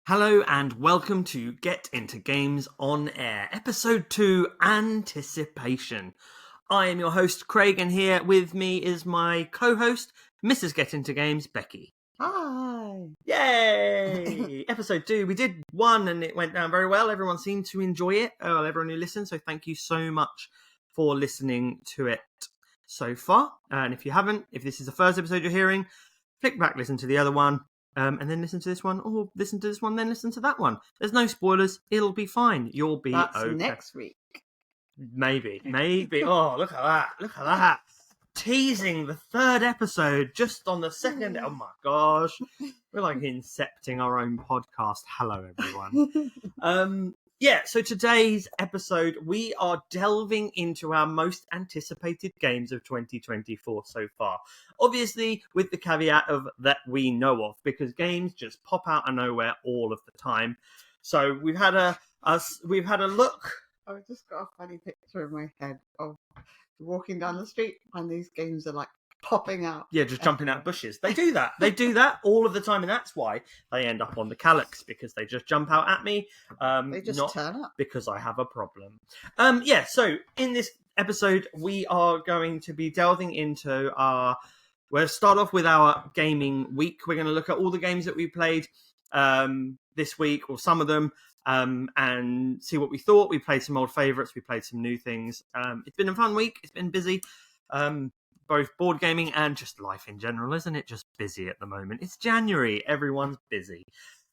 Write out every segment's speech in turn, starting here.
Hello and welcome to Get Into Games on Air, Episode 2, Anticipation. I am your host, Craig, and here with me is my co-host, Mrs. Get Into Games, Becky. Hi! Yay! Episode 2, we did 1 and it went down very well. Everyone seemed to enjoy it, everyone who listened, so thank you so much for listening to it so far. And if you haven't, if this is the first episode you're hearing, flick back, listen to the other one. And then listen to this one, or listen to this one, then listen to that one. There's no spoilers. It'll be fine. You'll be That's okay. next week. Maybe. Oh, look at that. Teasing the third episode just on the second. Oh my gosh. We're like incepting our own podcast. Hello, everyone. So today's episode, we are delving into our most anticipated games of 2024 so far. Obviously, with the caveat of that we know of, because games just pop out of nowhere all of the time. So we've had a look. I've just got a funny picture in my head of walking down the street and these games are like popping out. Yeah, just jumping out bushes. They do that. They do that all of the time, and that's why they end up on the calyx, because they just jump out at me. They just not turn up. Because I have a problem. So in this episode, we are going to be delving into we'll start off with our gaming week. We're going to look at all the games that we played this week, or some of them, and see what we thought. We played some old favourites. We played some new things. It's been a fun week. It's been busy. Both board gaming and just life in general, isn't it? Just busy at the moment. It's January. Everyone's busy.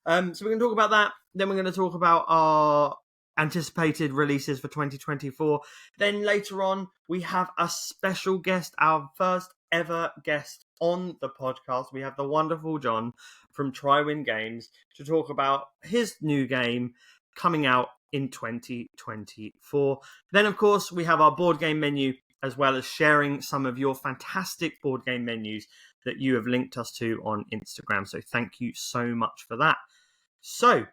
So we're going to talk about that. Then we're going to talk about our anticipated releases for 2024. Then later on, we have a special guest, our first ever guest on the podcast. We have the wonderful John from Trywin Games to talk about his new game coming out in 2024. Then, of course, we have our board game menu, as well as sharing some of your fantastic board game menus that you have linked us to on Instagram. So thank you so much for that. So,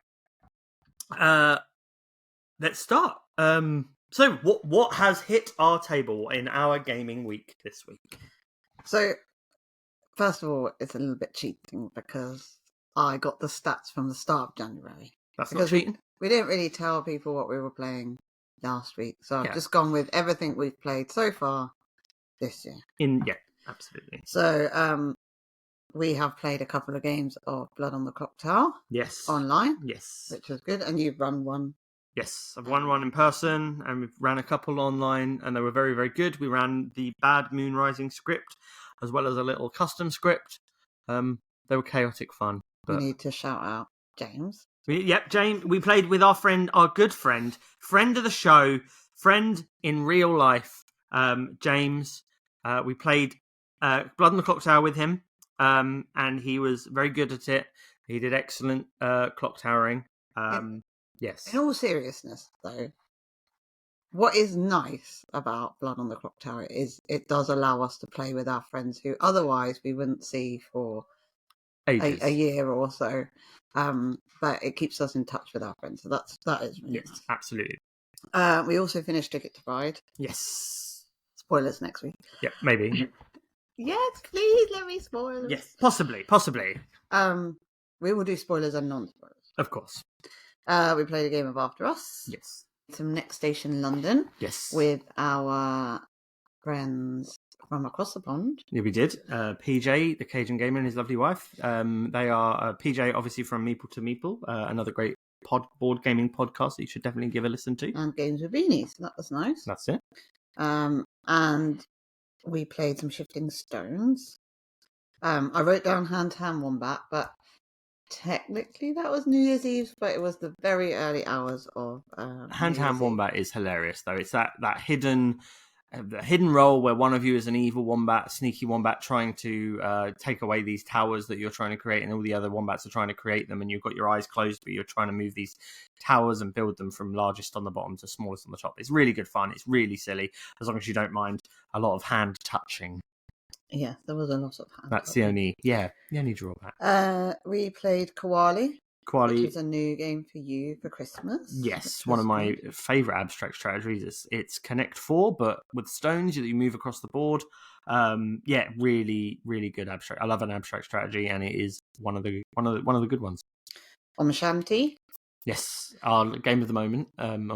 let's start. So what has hit our table in our gaming week this week? So, first of all, it's a little bit cheating because I got the stats from the start of January. That's not cheating. We didn't really tell people what we were playing last week, so I've just gone with everything we've played so far this year. Absolutely. So we have played a couple of games of Blood on the Clock Tower. Yes. Online. Yes. Which was good, and you've run one. Yes, I've won one in person, and we've ran a couple online, and they were very, very good. We ran the Bad Moon Rising script, as well as a little custom script. They were chaotic fun. We need to shout out James. James. We played with our friend, our good friend of the show, friend in real life, James. We played Blood on the Clock Tower with him, and he was very good at it. He did excellent clock towering. Yes. In all seriousness, though, what is nice about Blood on the Clock Tower is it does allow us to play with our friends who otherwise we wouldn't see for a year or so. But it keeps us in touch with our friends. So that is really nice. Absolutely. We also finished Ticket to Ride. Yes. Spoilers next week. Yeah, maybe. Yes, please let me spoil. Yes, possibly. We will do spoilers and non-spoilers. Of course. We played a game of After Us. Yes. Some Next Station London. Yes. With our friends from across the pond. Yeah, we did. PJ, the Cajun Gamer, and his lovely wife. They are PJ, obviously from Meeple to Meeple, another great board gaming podcast that you should definitely give a listen to. And Games with Beanies. That was nice. That's it. And we played some Shifting Stones. I wrote down Hand Wombat, but technically that was New Year's Eve, but it was the very early hours of Hand Wombat is hilarious, though. It's that hidden role where one of you is an evil wombat, sneaky wombat, trying to take away these towers that you're trying to create, and all the other wombats are trying to create them, and you've got your eyes closed, but you're trying to move these towers and build them from largest on the bottom to smallest on the top. It's really good fun. It's really silly, as long as you don't mind a lot of hand touching. Yeah, there was a lot of hand. That's the only drawback. We played Koali, Koali, which is a new game for you for Christmas. Yes, one of my favourite abstract strategies. It's Connect 4, but with stones that you move across the board. Really, really good abstract. I love an abstract strategy, and it is one of the good ones. Shanty. Yes, our game of the moment.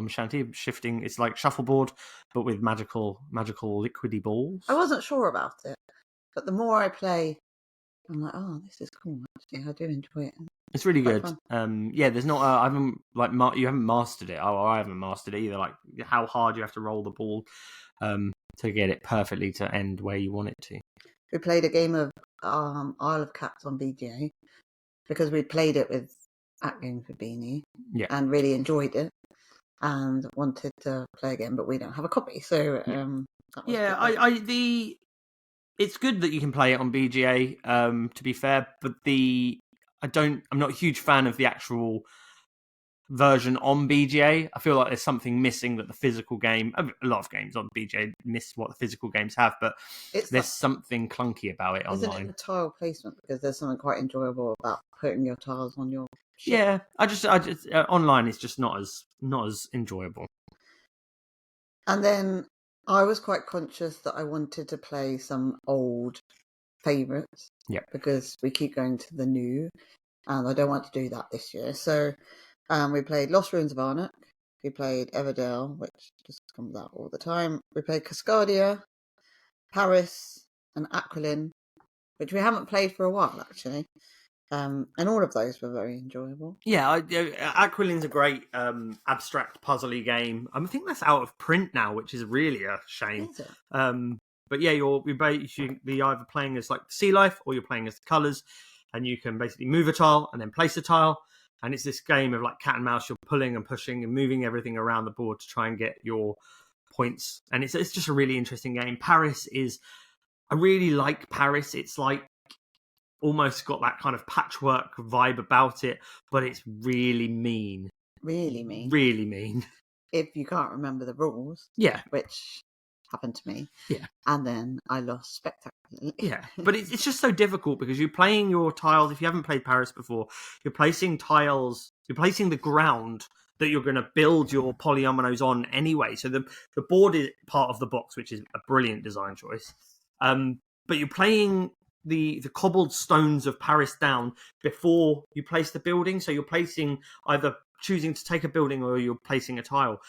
Shanty shifting. It's like shuffleboard, but with magical liquidy balls. I wasn't sure about it, but the more I play, I'm like, oh, this is cool. Actually, I do enjoy it. It's really Quite good. fun. Yeah, there's not. I haven't you haven't mastered it. I haven't mastered it either. Like how hard you have to roll the ball to get it perfectly to end where you want it to. We played a game of Isle of Cats on BGA because we played it with at Games with Beanie, Yeah, and really enjoyed it, and wanted to play again, but we don't have a copy. So that was it's good that you can play it on BGA. To be fair, but I'm not a huge fan of the actual version on BGA. I feel like there's something missing that the physical game. A lot of games on BGA miss what the physical games have, but there's something clunky about it online. Isn't it the tile placement? Because there's something quite enjoyable about putting your tiles on your ship. Yeah, I just online it's just not as enjoyable. And then I was quite conscious that I wanted to play some old favourites. Yeah. Because we keep going to the new, and I don't want to do that this year. So we played Lost Ruins of Arnak. We played Everdale, which just comes out all the time. We played Cascadia, Paris, and Aquilin, which we haven't played for a while, actually. And all of those were very enjoyable. Yeah, Aquilin's a great abstract puzzly game. I think that's out of print now, which is really a shame. Is it? But yeah, you should be either playing as like Sea Life or you're playing as the colours, and you can basically move a tile and then place a tile. And it's this game of like cat and mouse. You're pulling and pushing and moving everything around the board to try and get your points. And it's just a really interesting game. I really like Paris. It's like almost got that kind of patchwork vibe about it, but it's really mean. Really mean. Really mean. If you can't remember the rules. Yeah. Which happened to me. Yeah. And then I lost spectacularly. Yeah. But it's just so difficult because you're playing your tiles. If you haven't played Paris before, you're placing tiles, you're placing the ground that you're going to build your polyominoes on anyway. So the board is part of the box, which is a brilliant design choice. But you're playing the cobbled stones of Paris down before you place the building. So you're placing either choosing to take a building or you're placing a tile.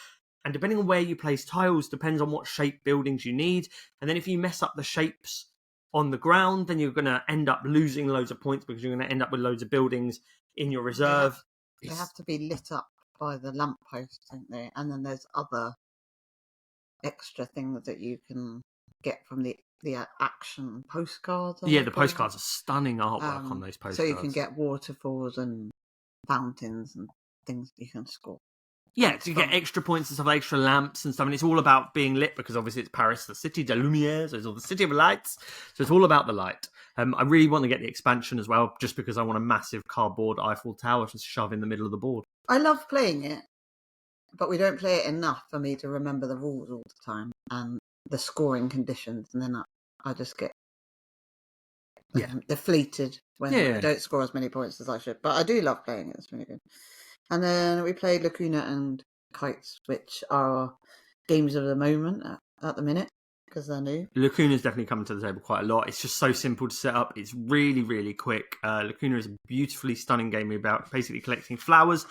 And depending on where you place tiles depends on what shape buildings you need. And then if you mess up the shapes on the ground, then you're going to end up losing loads of points because you're going to end up with loads of buildings in your reserve. They have to be lit up by the lamppost, don't they? And then there's other extra things that you can get from the action postcards. Yeah, the postcards are stunning artwork on those postcards. So you can get waterfalls and fountains and things you can score. Yeah, to get extra points and stuff, extra lamps and stuff, and it's all about being lit because obviously it's Paris, the city de lumière, so it's all the city of lights, so it's all about the light. I really want to get the expansion as well, just because I want a massive cardboard Eiffel Tower to shove in the middle of the board. I love playing it, but we don't play it enough for me to remember the rules all the time and the scoring conditions, and then I just get deflated when I don't score as many points as I should. But I do love playing it; it's really good. And then we played Lacuna and Kites, which are games of the moment at the minute because they're new. Lacuna's definitely coming to the table quite a lot. It's just so simple to set up. It's really, really quick. Lacuna is a beautifully stunning game about basically collecting flowers.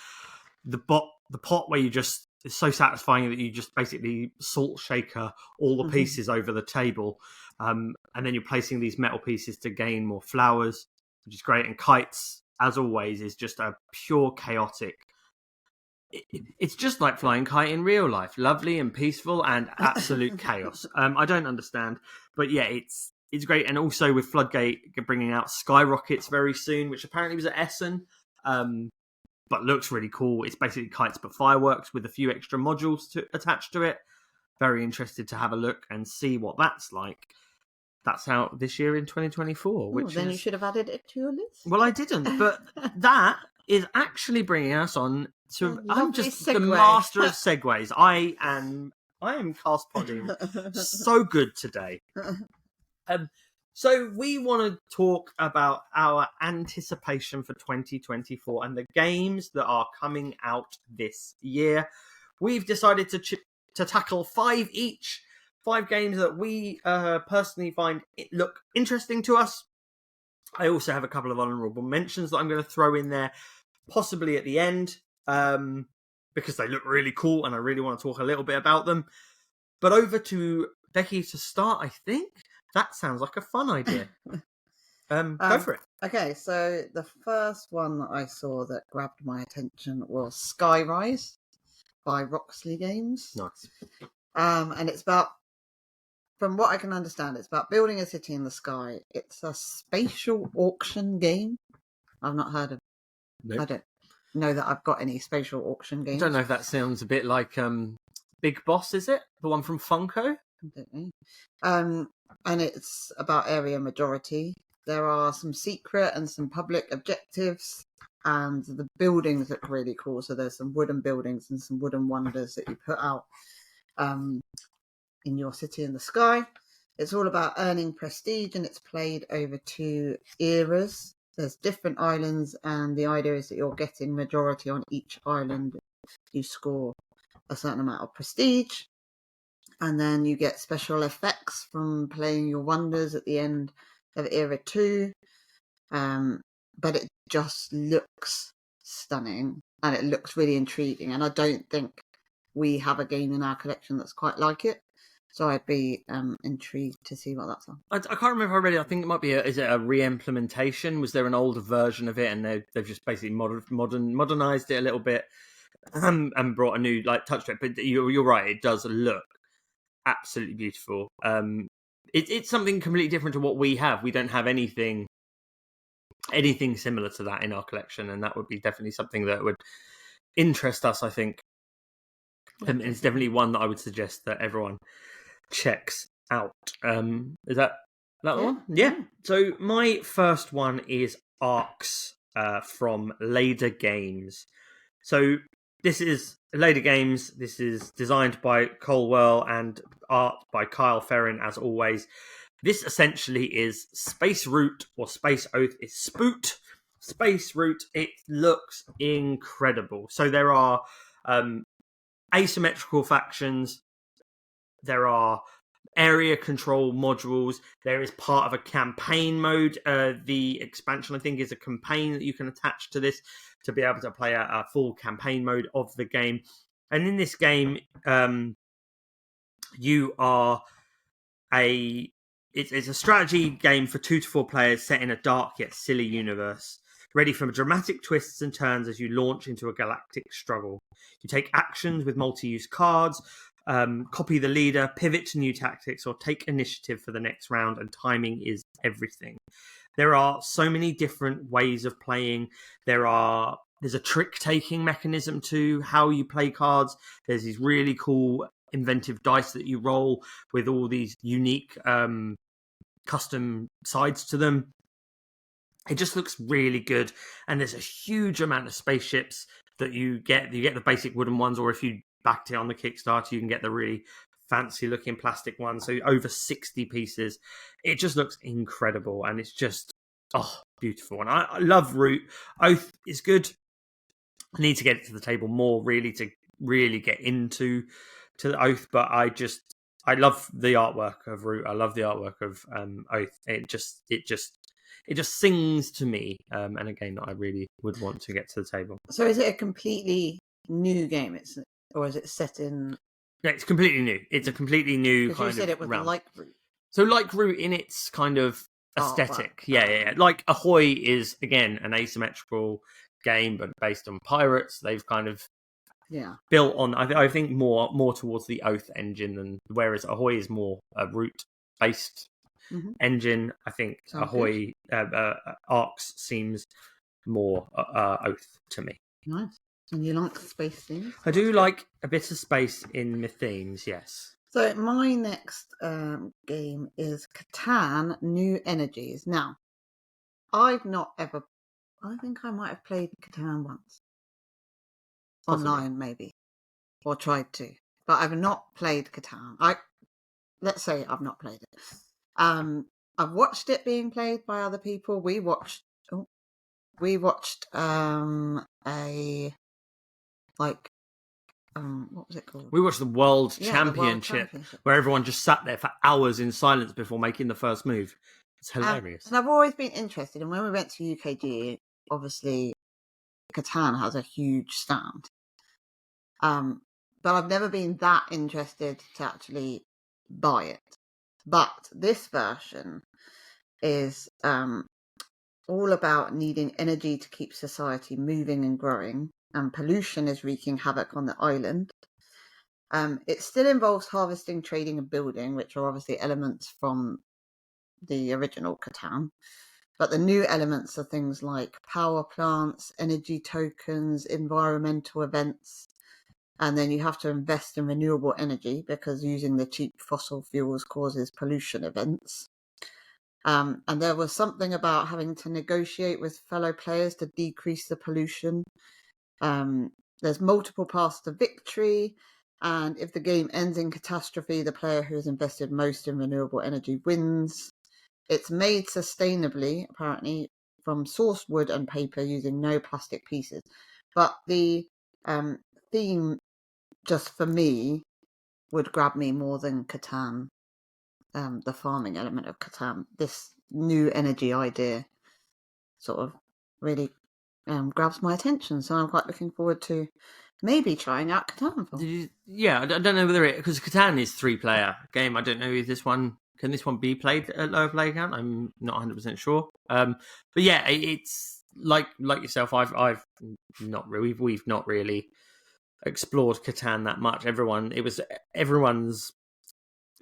The pot where it's so satisfying that you just basically salt shaker all the pieces over the table. And then you're placing these metal pieces to gain more flowers, which is great. And Kites, as always, is just a pure chaotic. It's just like flying kite in real life, lovely and peaceful and absolute chaos. I don't understand, but yeah, it's great. And also with Floodgate bringing out Skyrockets very soon, which apparently was at Essen, but looks really cool. It's basically kites but fireworks with a few extra modules attached to it. Very interested to have a look and see what that's like. That's out this year in 2024. Then you should have added it to your list. Well, I didn't, but that is actually bringing us on to. I'm just the master of segues. I am cast podding so good today. So we want to talk about our anticipation for 2024 and the games that are coming out this year. We've decided to tackle 5 each. 5 games that we personally find look interesting to us. I also have a couple of honourable mentions that I'm going to throw in there. possibly at the end, because they look really cool and I really want to talk a little bit about them. But over to Becky to start, I think. That sounds like a fun idea. Go for it. Okay, so the first one that I saw that grabbed my attention was Skyrise by Roxley Games. Nice. And it's about, from what I can understand, it's about building a city in the sky. It's a spatial auction game. I've not heard of. Nope. I don't know that I've got any spatial auction games. I don't know if that sounds a bit like Big Boss, is it? The one from Funko? I don't know. And it's about area majority. There are some secret and some public objectives, and the buildings look really cool. So there's some wooden buildings and some wooden wonders that you put out in your city in the sky. It's all about earning prestige, and it's played over 2 eras. There's different islands, and the idea is that you're getting majority on each island. You score a certain amount of prestige, and then you get special effects from playing your wonders at the end of era 2. But it just looks stunning, and it looks really intriguing, and I don't think we have a game in our collection that's quite like it. So I'd be intrigued to see what that's on. I can't remember if I read it. I think it might be is it a re-implementation? Was there an older version of it, and they've just basically modernized it a little bit and brought a new touch to it? But you're right, it does look absolutely beautiful. It's something completely different to what we have. We don't have anything similar to that in our collection, and that would be definitely something that would interest us, I think. And it's definitely one that I would suggest that everyone checks out. Is that one? Yeah. So my first one is Arcs from Lader Games. So this is Lader Games. This is designed by Colwell and art by Kyle Ferrin, as always. This essentially is Space Route or Space Oath. It's Spoot. Space Route. It looks incredible. So there are asymmetrical factions. There are area control modules. There is part of a campaign mode. The expansion, I think, is a campaign that you can attach to this to be able to play a full campaign mode of the game. And in this game, you are it's a strategy game for 2 to 4 players set in a dark yet silly universe, ready for dramatic twists and turns as you launch into a galactic struggle. You take actions with multi-use cards, copy the leader, pivot to new tactics, or take initiative for the next round, and timing is everything. There are so many different ways of playing. There's a trick-taking mechanism to how you play cards. There's these really cool inventive dice that you roll with all these unique custom sides to them. It just looks really good, and there's a huge amount of spaceships that you get. You get the basic wooden ones, or if you backed it on the Kickstarter, you can get the really fancy-looking plastic ones. So over 60 pieces. It just looks incredible, and it's just beautiful. And I love Root. Oath is good. I need to get it to the table more, really, to really get into the Oath. But I love the artwork of Root. I love the artwork of Oath. It just sings to me, and a game that I really would want to get to the table. So is it a completely new game? Or is it set in... Yeah, it's completely new. It's a completely new kind of... you said it was realm. like Root. So like Root in its kind of aesthetic. Yeah. Like Ahoy is, again, an asymmetrical game, but based on pirates. They've kind of built on, I think, more towards the Oath engine, whereas Ahoy is more a Root-based engine. I think Ahoy Arcs seems more Oath to me. Nice. And you like space themes? I do like a bit of space in my themes, yes. So my next game is Catan New Energies. Now, I've not ever... I think I might have played Catan once. Possibly. Online, maybe. Or tried to. But I've not played Catan. Let's say I've not played it. I've watched it being played by other people. We watched what was it called? We watched the World Championship, where everyone just sat there for hours in silence before making the first move. It's hilarious. And I've always been interested. And when we went to UKG, obviously Catan has a huge stand. But I've never been that interested to actually buy it. But this version is all about needing energy to keep society moving and growing, and pollution is wreaking havoc on the island. It still involves harvesting, trading, and building, which are obviously elements from the original Catan. But the new elements are things like power plants, energy tokens, environmental events, and then you have to invest in renewable energy because using the cheap fossil fuels causes pollution events. And there was something about having to negotiate with fellow players to decrease the pollution. There's multiple paths to victory, and if the game ends in catastrophe, the player who has invested most in renewable energy wins. It's made sustainably, apparently, from sourced wood and paper using no plastic pieces. But the theme, just for me, would grab me more than Catan. The farming element of Catan. This new energy idea sort of really grabs my attention. So I'm quite looking forward to maybe trying out Catan. I don't know whether because Catan is 3-player game. I don't know if can this one be played at lower play count. I'm not 100% sure. But yeah, it's like yourself. I've not really, we've not really explored Catan that much. It was everyone's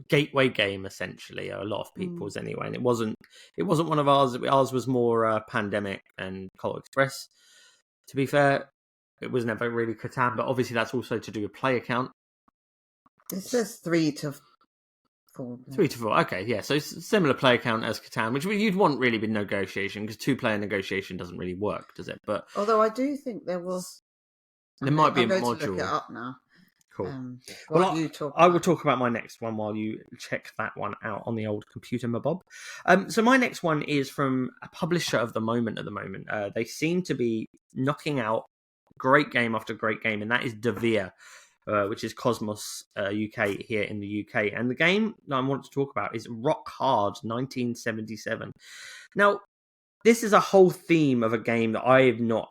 gateway game essentially, or a lot of people's anyway, and it wasn't one of ours. Ours was more Pandemic and Colt Express. To be fair, it was never really Catan, but obviously that's also to do with player count. It says 3 to 4. 3 to 4, okay, yeah, so similar player count as Catan, which you'd want really with negotiation, because 2-player negotiation doesn't really work, does it? But although I do think there was, might be I'm a going module. to look it up now. Cool. I will talk about my next one while you check that one out on the old computer, my Bob. So my next one is from a publisher of the moment at the moment. They seem to be knocking out great game after great game, and that is Devere, which is Cosmos UK here in the UK. And the game that I want to talk about is Rock Hard 1977. Now, this is a whole theme of a game that I have not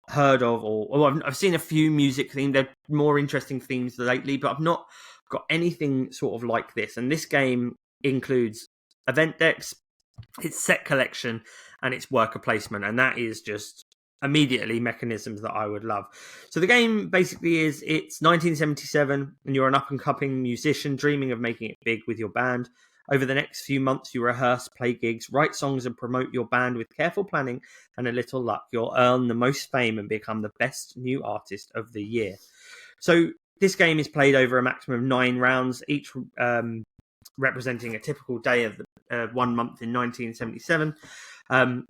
heard of, or I've seen a few music themed. They're more interesting themes lately, but I've not got anything sort of like this. And this game includes event decks, its set collection, and its worker placement, and that is just immediately mechanisms that I would love. So the game basically it's 1977, and you're an up-and-coming musician dreaming of making it big with your band. Over the next few months, you rehearse, play gigs, write songs, and promote your band with careful planning and a little luck. You'll earn the most fame and become the best new artist of the year. So this game is played over a maximum of 9 rounds, each representing a typical day of 1 month in 1977,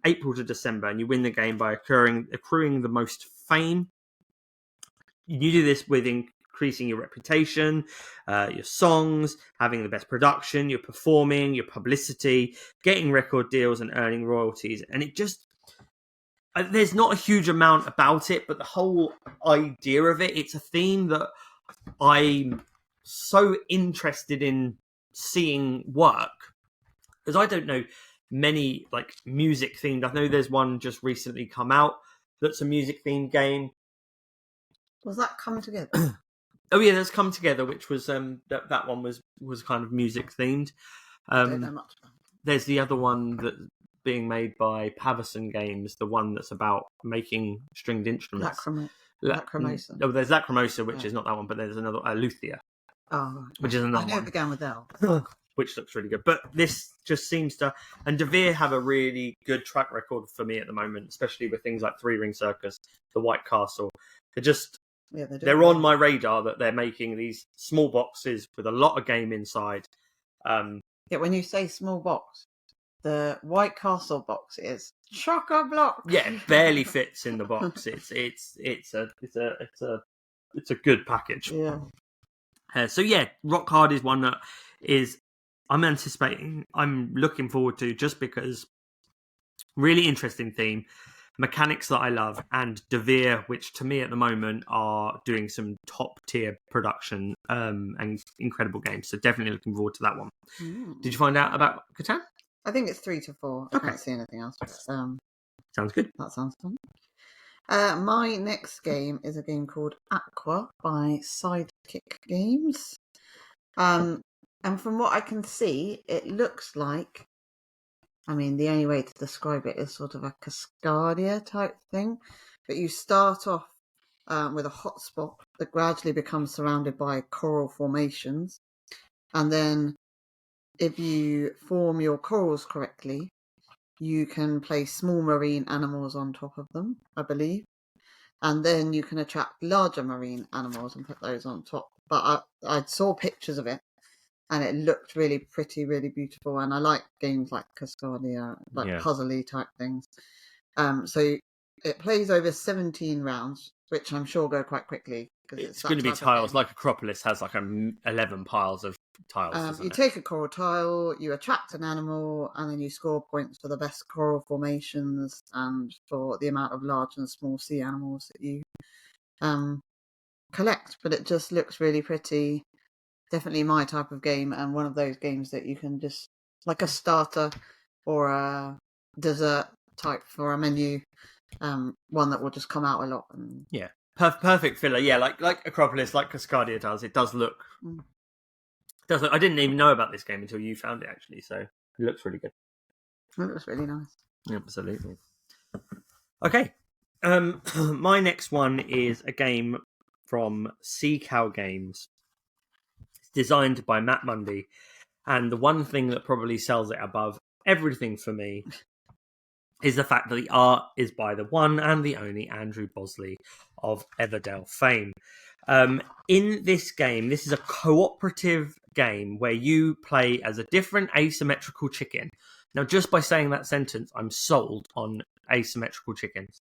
April to December, and you win the game by accruing the most fame. You do this with increasing your reputation, your songs, having the best production, your performing, your publicity, getting record deals and earning royalties. And it just, there's not a huge amount about it, but the whole idea of it's a theme that I'm so interested in seeing work, because I don't know many like music themed. I know there's one just recently come out that's a music themed game. Was that Come Together? Oh yeah, that's Come Together, which was that one was kind of music themed. I don't know much about it. There's the other one that's being made by Pavison Games, the one that's about making stringed instruments. Lacrimosa. Oh, there's Lacrimosa, which is not that one, but there's another Luthia, which is another one. I know it began with L. Which looks really good. But this just seems to... And Devere have a really good track record for me at the moment, especially with things like Three Ring Circus, The White Castle. They're on my radar that they're making these small boxes with a lot of game inside. Yeah, when you say small box, the White Castle box is chock-a-block. Yeah, it barely fits in the box. It's a good package. Yeah. So yeah, Rock Hard is one that is I'm looking forward to, just because really interesting theme, mechanics that I love, and Devere, which to me at the moment are doing some top tier production and incredible games. So definitely looking forward to that one. Did you find out about Catan? I think it's 3 to 4. I can't see anything else. Sounds good. That sounds fun. My next game is a game called Aqua by Sidekick Games. And from what I can see, it looks like, I mean, the only way to describe it is sort of a Cascadia type thing. But you start off with a hotspot that gradually becomes surrounded by coral formations. And then if you form your corals correctly, you can place small marine animals on top of them, I believe. And then you can attract larger marine animals and put those on top. But I saw pictures of it, and it looked really pretty, really beautiful. And I like games like Cascadia, like puzzly type things. So it plays over 17 rounds, which I'm sure go quite quickly. It's going to be tiles, like Acropolis has like 11 piles of tiles. You take a coral tile, you attract an animal, and then you score points for the best coral formations and for the amount of large and small sea animals that you collect. But it just looks really pretty. Definitely my type of game, and one of those games that you can just, like a starter or a dessert type for a menu, one that will just come out a lot. And yeah, perfect filler. Yeah, like Acropolis, like Cascadia does. It does look. I didn't even know about this game until you found it, actually. So it looks really good. It looks really nice. Absolutely. Okay. My next one is a game from Sea Cow Games. It's designed by Matt Mundy, and the one thing that probably sells it above everything for me is the fact that the art is by the one and the only Andrew Bosley of Everdell fame. In this game, this is a cooperative game where you play as a different asymmetrical chicken. Now, just by saying that sentence, I'm sold on asymmetrical chickens.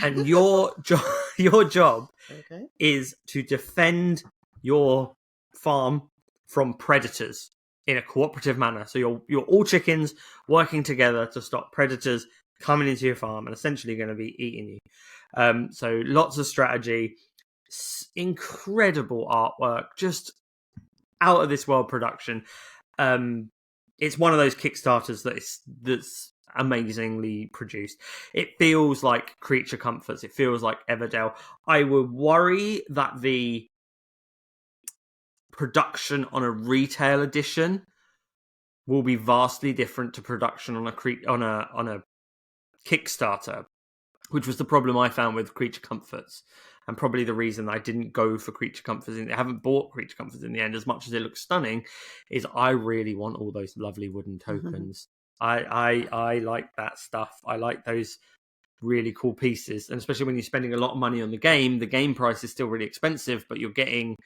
And your job is to defend your farm from predators in a cooperative manner. So you're all chickens working together to stop predators coming into your farm and essentially going to be eating you. So lots of strategy, incredible artwork, just out of this world production. It's one of those Kickstarters that's amazingly produced. It feels like Creature Comforts. It feels like Everdell. I would worry that the production on a retail edition will be vastly different to production on a Kickstarter, which was the problem I found with Creature Comforts, and probably the reason I didn't go for Creature Comforts. I haven't bought Creature Comforts in the end, as much as it looks stunning. Is I really want all those lovely wooden tokens. I like that stuff. I like those really cool pieces, and especially when you're spending a lot of money on the game price is still really expensive, but you're getting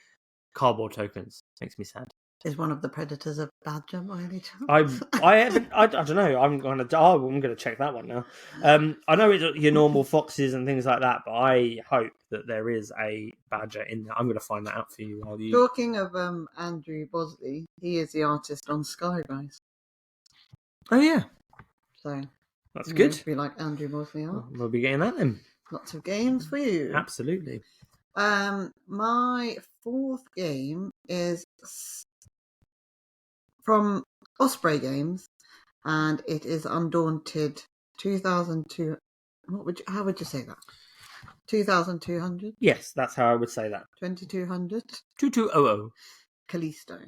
cardboard tokens. Makes me sad. Is one of the predators a badger by any chance? I haven't. I don't know. I'm gonna check that one now. I know it's your normal foxes and things like that, but I hope that there is a badger in there. I'm gonna find that out for you while you. Talking of Andrew Bosley, he is the artist on Skyrise. Oh yeah. So that's good. We like Andrew Bosley art. We'll be getting that then. Lots of games for you. Absolutely. My fourth game is from Osprey Games, and it is Undaunted 2002. How would you say that? 2200? Yes, that's how I would say that. 2200? 2200. Callisto.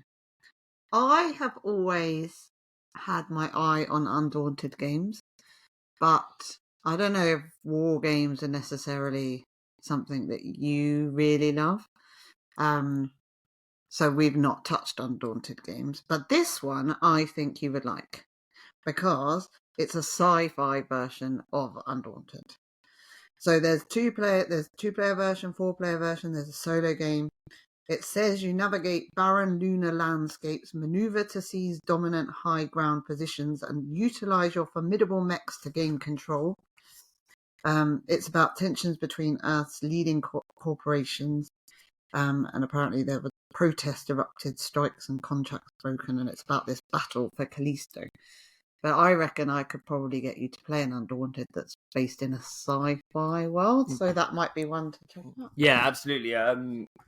I have always had my eye on Undaunted games, but I don't know if war games are necessarily something that you really love. So we've not touched Undaunted games, but this one I think you would like because it's a sci-fi version of Undaunted. So there's two-player version, 4-player version. There's a solo game. It says you navigate barren lunar landscapes, maneuver to seize dominant high ground positions, and utilize your formidable mechs to gain control. It's about tensions between Earth's leading corporations, and apparently there were protests erupted, strikes and contracts broken, and it's about this battle for Callisto. But I reckon I could probably get you to play an Undaunted that's based in a sci-fi world, so that might be one to check out. Yeah, absolutely.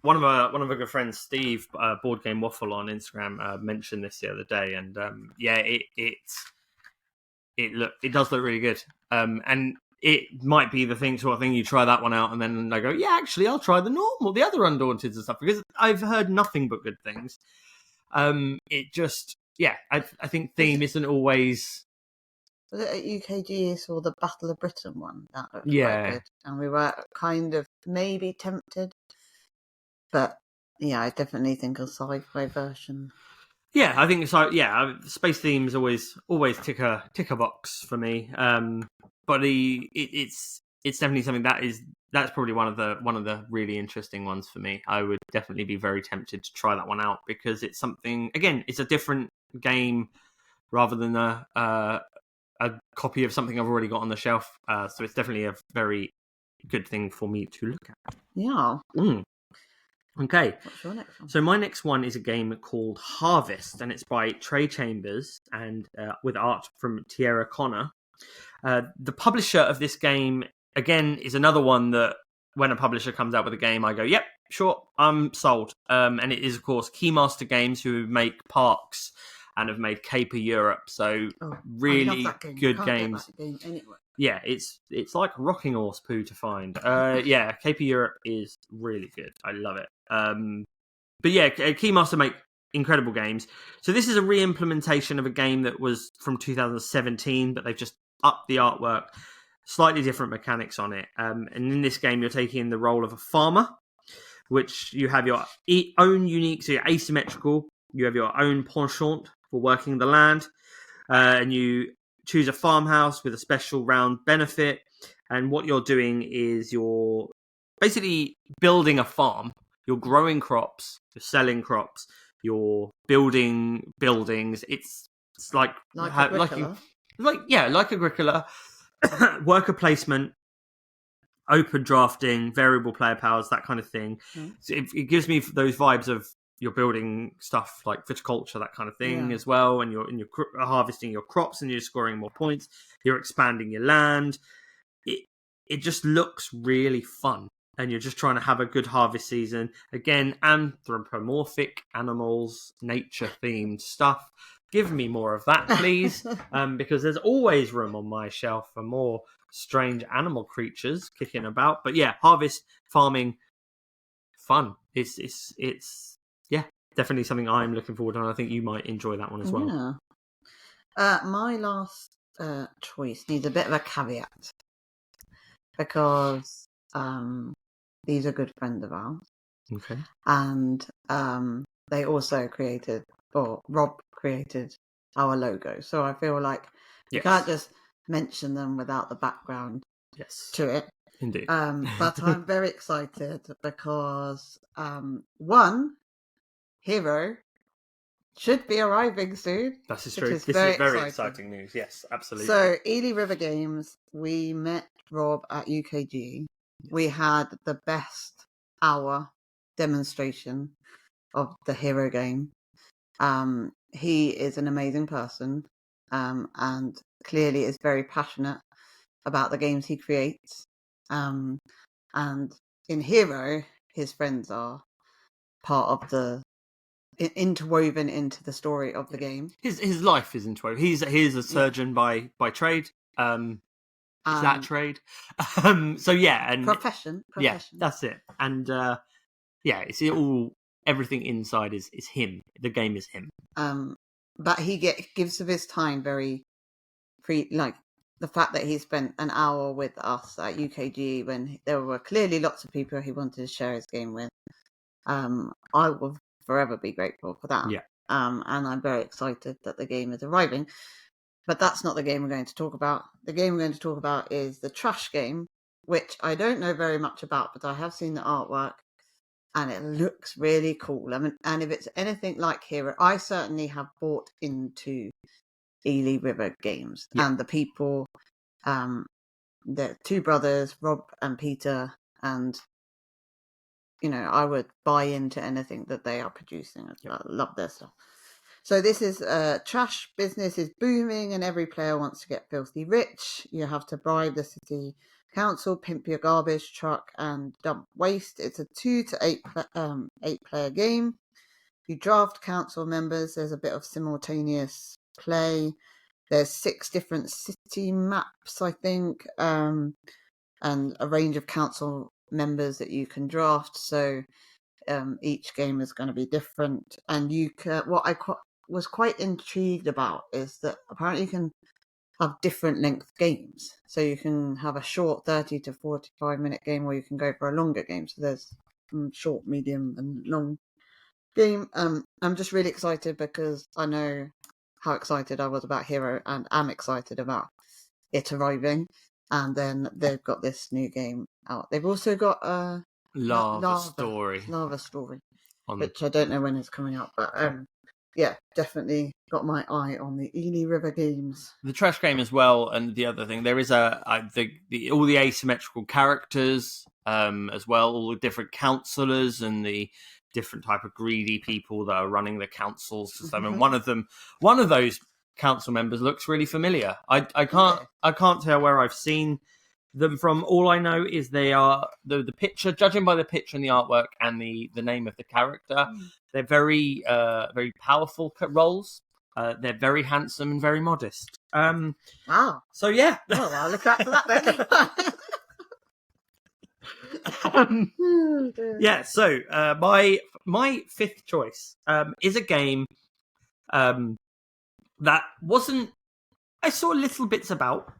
One of our good friends, Steve, Board Game Waffle on Instagram, mentioned this the other day, and it does look really good. And it might be the sort of thing you try that one out, and then I go, yeah, actually, I'll try the other Undaunted and stuff, because I've heard nothing but good things. It just, yeah, I think theme isn't always. Was it at UKG saw the Battle of Britain one? That looked Yeah. quite good. And we were kind of maybe tempted. But yeah, I definitely think a sci-fi version. Yeah, I think so. Yeah, space themes always tick a box for me. But it's definitely something that's probably one of the really interesting ones for me. I would definitely be very tempted to try that one out, because it's something, again, it's a different game rather than a copy of something I've already got on the shelf. So it's definitely a very good thing for me to look at. Yeah. Okay. What's your next one? So my next one is a game called Harvest, and it's by Trey Chambers and with art from Tierra Connor. The publisher of this game, again, is another one that when a publisher comes out with a game, I go, yep, sure, I'm sold. And it is, of course, Keymaster Games, who make Parks and have made Caper Europe. So really good games. Get that game anyway. Yeah, it's like a rocking horse poo to find. Yeah, Caper Europe is really good. I love it. But yeah, Keymaster make incredible games. So this is a re-implementation of a game that was from 2017, but they've just upped the artwork, slightly different mechanics on it. And in this game, you're taking the role of a farmer, which you have your own unique, so you're asymmetrical. You have your own penchant for working the land, and you choose a farmhouse with a special round benefit. And what you're doing is you're basically building a farm. You're growing crops, you're selling crops, you're building buildings. It's like Agricola. like Agricola. Worker placement, open drafting, variable player powers, that kind of thing. So it gives me those vibes of you're building stuff like viticulture, that kind of thing as well, and you're harvesting your crops and you're scoring more points. You're expanding your land. It just looks really fun, and you're just trying to have a good harvest season. Again, anthropomorphic animals, nature themed stuff. Give me more of that, please, because there's always room on my shelf for more strange animal creatures kicking about. But yeah, harvest, farming, fun. It's yeah, definitely something I'm looking forward to, and I think you might enjoy that one as well. Yeah. My last choice needs a bit of a caveat, because these are good friends of ours. Okay. And they also created, or Rob created, our logo. So I feel like you can't just mention them without the background to it. Indeed. But I'm very excited because one, Hero should be arriving soon. That is true. This is very exciting news. Yes, absolutely. So Ely River Games, we met Rob at UKG. We had the best hour demonstration of the Hero game. He is an amazing person, and clearly is very passionate about the games he creates. And in Hero, his friends are part of the interwoven into the story of the game. His life is interwoven. He's a surgeon by trade. Is that trade? So yeah, and profession. Yeah, that's it. And yeah, it's all, everything inside is him. The game is him. But he gives of his time very free, like the fact that he spent an hour with us at UKG when there were clearly lots of people he wanted to share his game with. I will forever be grateful for that. Yeah. And I'm very excited that the game is arriving. But that's not the game we're going to talk about. The game we're going to talk about is the Trash game, which I don't know very much about, but I have seen the artwork and it looks really cool. I mean, and if it's anything like Hero, I certainly have bought into Ely River Games and the people, the two brothers, Rob and Peter, and I would buy into anything that they are producing. I love their stuff. So this is trash business is booming and every player wants to get filthy rich. You have to bribe the city council, pimp your garbage truck and dump waste. It's a 2 to 8 player game. You draft council members. There's a bit of simultaneous play. There's 6 different city maps, I think, and a range of council members that you can draft. So each game is going to be different. And what I was quite intrigued about is that apparently you can have different length games. So you can have a short 30 to 45-minute game, or you can go for a longer game. So there's short, medium, and long game. I'm just really excited because I know how excited I was about Hero, and am excited about it arriving. And then they've got this new game out. They've also got a Lava Story, which I don't know when it's coming out, but yeah, definitely got my eye on the Ely River games. The trash game as well, and the other thing, there is all the asymmetrical characters as well, all the different councillors and the different type of greedy people that are running the councils. So, I mean, one of those council members looks really familiar. I can't tell where I've seen them from. All I know is they are the picture, judging by the picture and the artwork and the name of the character. They're very very powerful roles. They're very handsome and very modest. Wow. So yeah. Oh, I'll look out for that then. Yeah. So my fifth choice is a game that wasn't. I saw little bits about,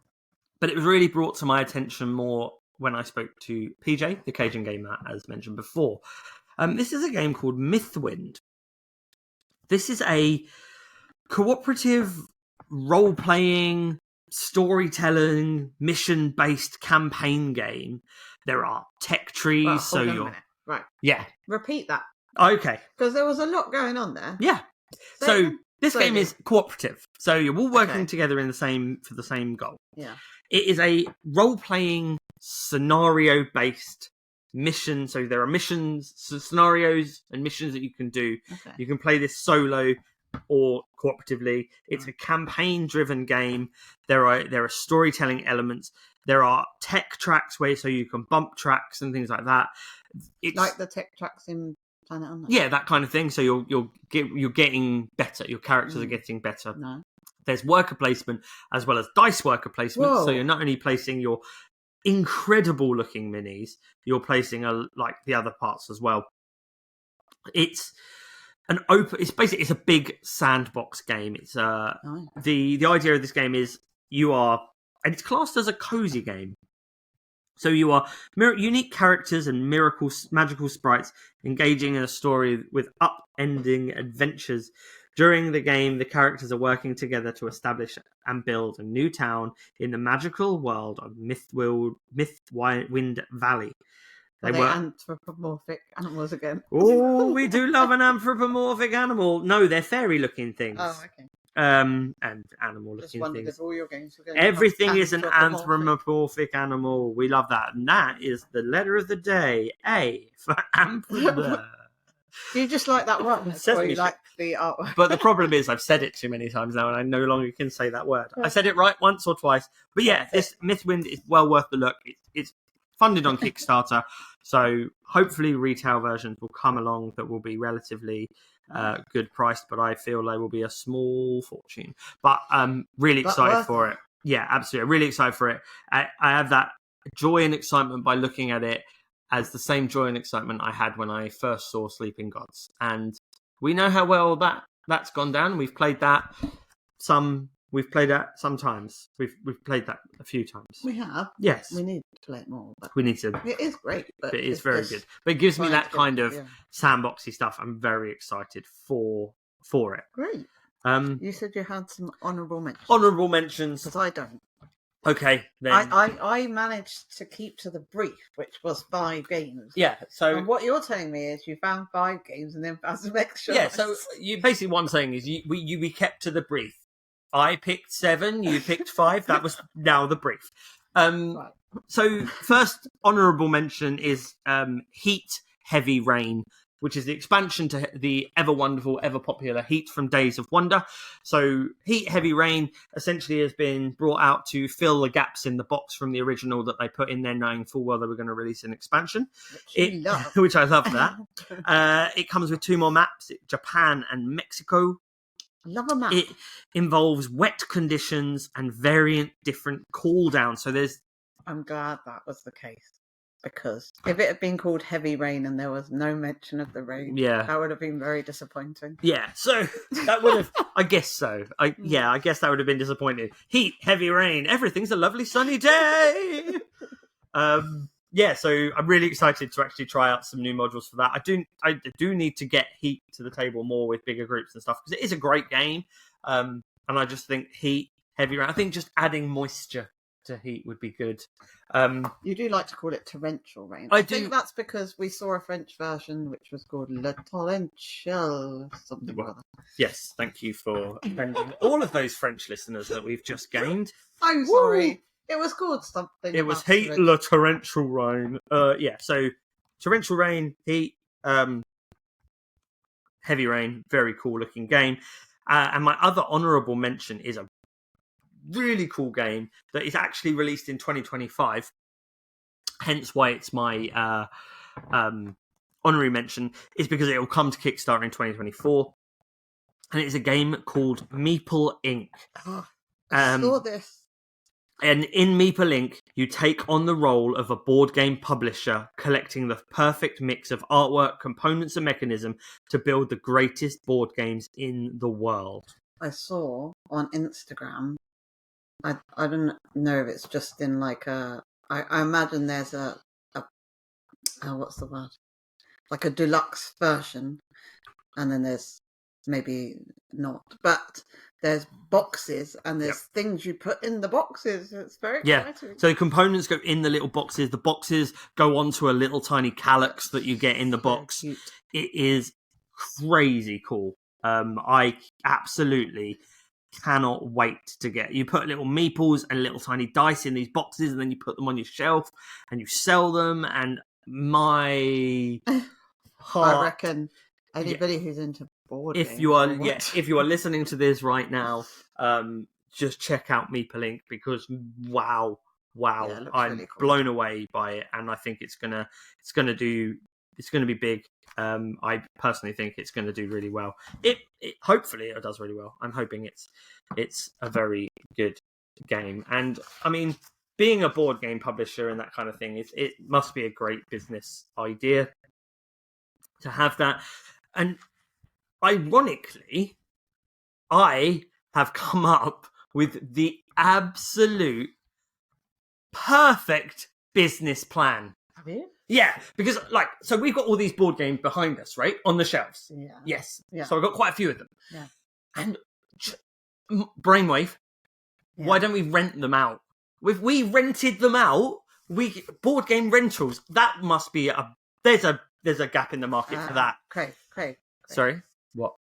but it was really brought to my attention more when I spoke to PJ, the Cajun gamer, as mentioned before. This is a game called Mythwind. This is a cooperative, role-playing, storytelling, mission-based campaign game. There are tech trees, Well, so hold on a you're... minute. Right. Yeah. Repeat that. Okay. Because there was a lot going on there. Yeah. So this game is cooperative. So you're all working Okay. together for the same goal. Yeah. It is a role-playing, scenario-based mission. So there are missions, scenarios, and missions that you can do. Okay. You can play this solo or cooperatively. It's a campaign-driven game. There are storytelling elements. There are tech tracks so you can bump tracks and things like that. It's like the tech tracks in Planet Unknown. Yeah, that kind of thing. So you're getting better. Your characters are getting better. No. There's worker placement as well as dice worker placement. Whoa. So you're not only placing your incredible looking minis, you're placing like the other parts as well. It's it's a big sandbox game. It's the idea of this game is and it's classed as a cozy game. So you are unique characters and magical sprites engaging in a story with upending adventures. During the game, the characters are working together to establish and build a new town in the magical world of Mythwind Valley. Are they anthropomorphic animals again? Oh, we do love an anthropomorphic animal. No, they're fairy-looking things. Oh, okay. And animal-looking things. If all your games were going Everything is an anthropomorphic animal. We love that. And that is the letter of the day. A for amphibia. Do you just like that one? Or you like the artwork? But the problem is I've said it too many times now and I no longer can say that word. I said it right once or twice. But yeah, this Mythwind is well worth the look. It's funded on Kickstarter. So hopefully retail versions will come along that will be relatively good priced, but I feel they will be a small fortune. But I'm really excited for it. Yeah, absolutely. I'm really excited for it. I have that joy and excitement by looking at it as the same joy and excitement I had when I first saw Sleeping Gods. And we know how well that's gone down. We've played that sometimes. We've played that a few times. We have. Yes. We need to play it more. But we need to. It is great. But it is very good. But it gives me that kind of sandboxy stuff. I'm very excited for it. Great. You said you had some honourable mentions. Honourable mentions. Because I don't. Okay, then. I managed to keep to the brief, which was 5 games. Yeah, so... And what you're telling me is you found 5 games and then found some extra Yeah, so basically what I'm saying is we kept to the brief. I picked 7, you picked 5. That was now the brief. Right. So first honourable mention is Heat Heavy Rain, which is the expansion to the ever wonderful, ever popular Heat from Days of Wonder. So Heat Heavy Rain essentially has been brought out to fill the gaps in the box from the original that they put in there, knowing full well they were going to release an expansion. Which I love that. It comes with 2 more maps, Japan and Mexico. I love a map. It involves wet conditions and variant different cooldowns. So there's... I'm glad that was the case. Because if it had been called Heavy Rain and there was no mention of the rain, that would have been very disappointing. Yeah, so that would have... I guess so. I guess that would have been disappointing. Heat, heavy rain, everything's a lovely sunny day! So I'm really excited to actually try out some new modules for that. I do need to get Heat to the table more with bigger groups and stuff, because it is a great game. And I just think Heat, heavy rain... I think just adding moisture to Heat would be good. You do like to call it torrential rain. I think that's because we saw a French version which was called Le Torrential something or other. Yes, thank you for offending all of those French listeners that we've just gained. I'm sorry. It was called something. It was Heat, Le Torrential Rain. So torrential rain, Heat, heavy rain, very cool looking game. And my other honourable mention is a really cool game that is actually released in 2025, hence why it's my honorary mention, is because it will come to Kickstarter in 2024, and it's a game called Meeple Inc. I saw this. And in Meeple Inc., you take on the role of a board game publisher, collecting the perfect mix of artwork, components, and mechanism to build the greatest board games in the world. I saw on Instagram, I don't know if it's just in like I imagine there's a what's the word? Like a deluxe version, and then there's maybe not, but there's boxes and there's things you put in the boxes. It's very exciting. So the components go in the little boxes. The boxes go onto a little tiny calyx that you get in the box. Cute. It is crazy cool. I absolutely cannot wait to get... You put little meeples and little tiny dice in these boxes, and then you put them on your shelf and you sell them, and my heart... I reckon anybody who's into board games, if you are listening to this right now, just check out Meeple Inc. because wow, I'm really cool. blown away by it, and I think it's gonna be big. I personally think it's going to do really well. It hopefully it does really well. I'm hoping it's a very good game. And I mean, being a board game publisher and that kind of thing, it must be a great business idea to have that. And ironically, I have come up with the absolute perfect business plan. Have you? Yeah, because so we've got all these board games behind us, right, on the shelves. Yeah. Yes. Yeah. So I've got quite a few of them. Yeah. And Brainwave, why don't we rent them out? If we rented them out, board game rentals. That must be there's a gap in the market for that. Craig. Sorry, what?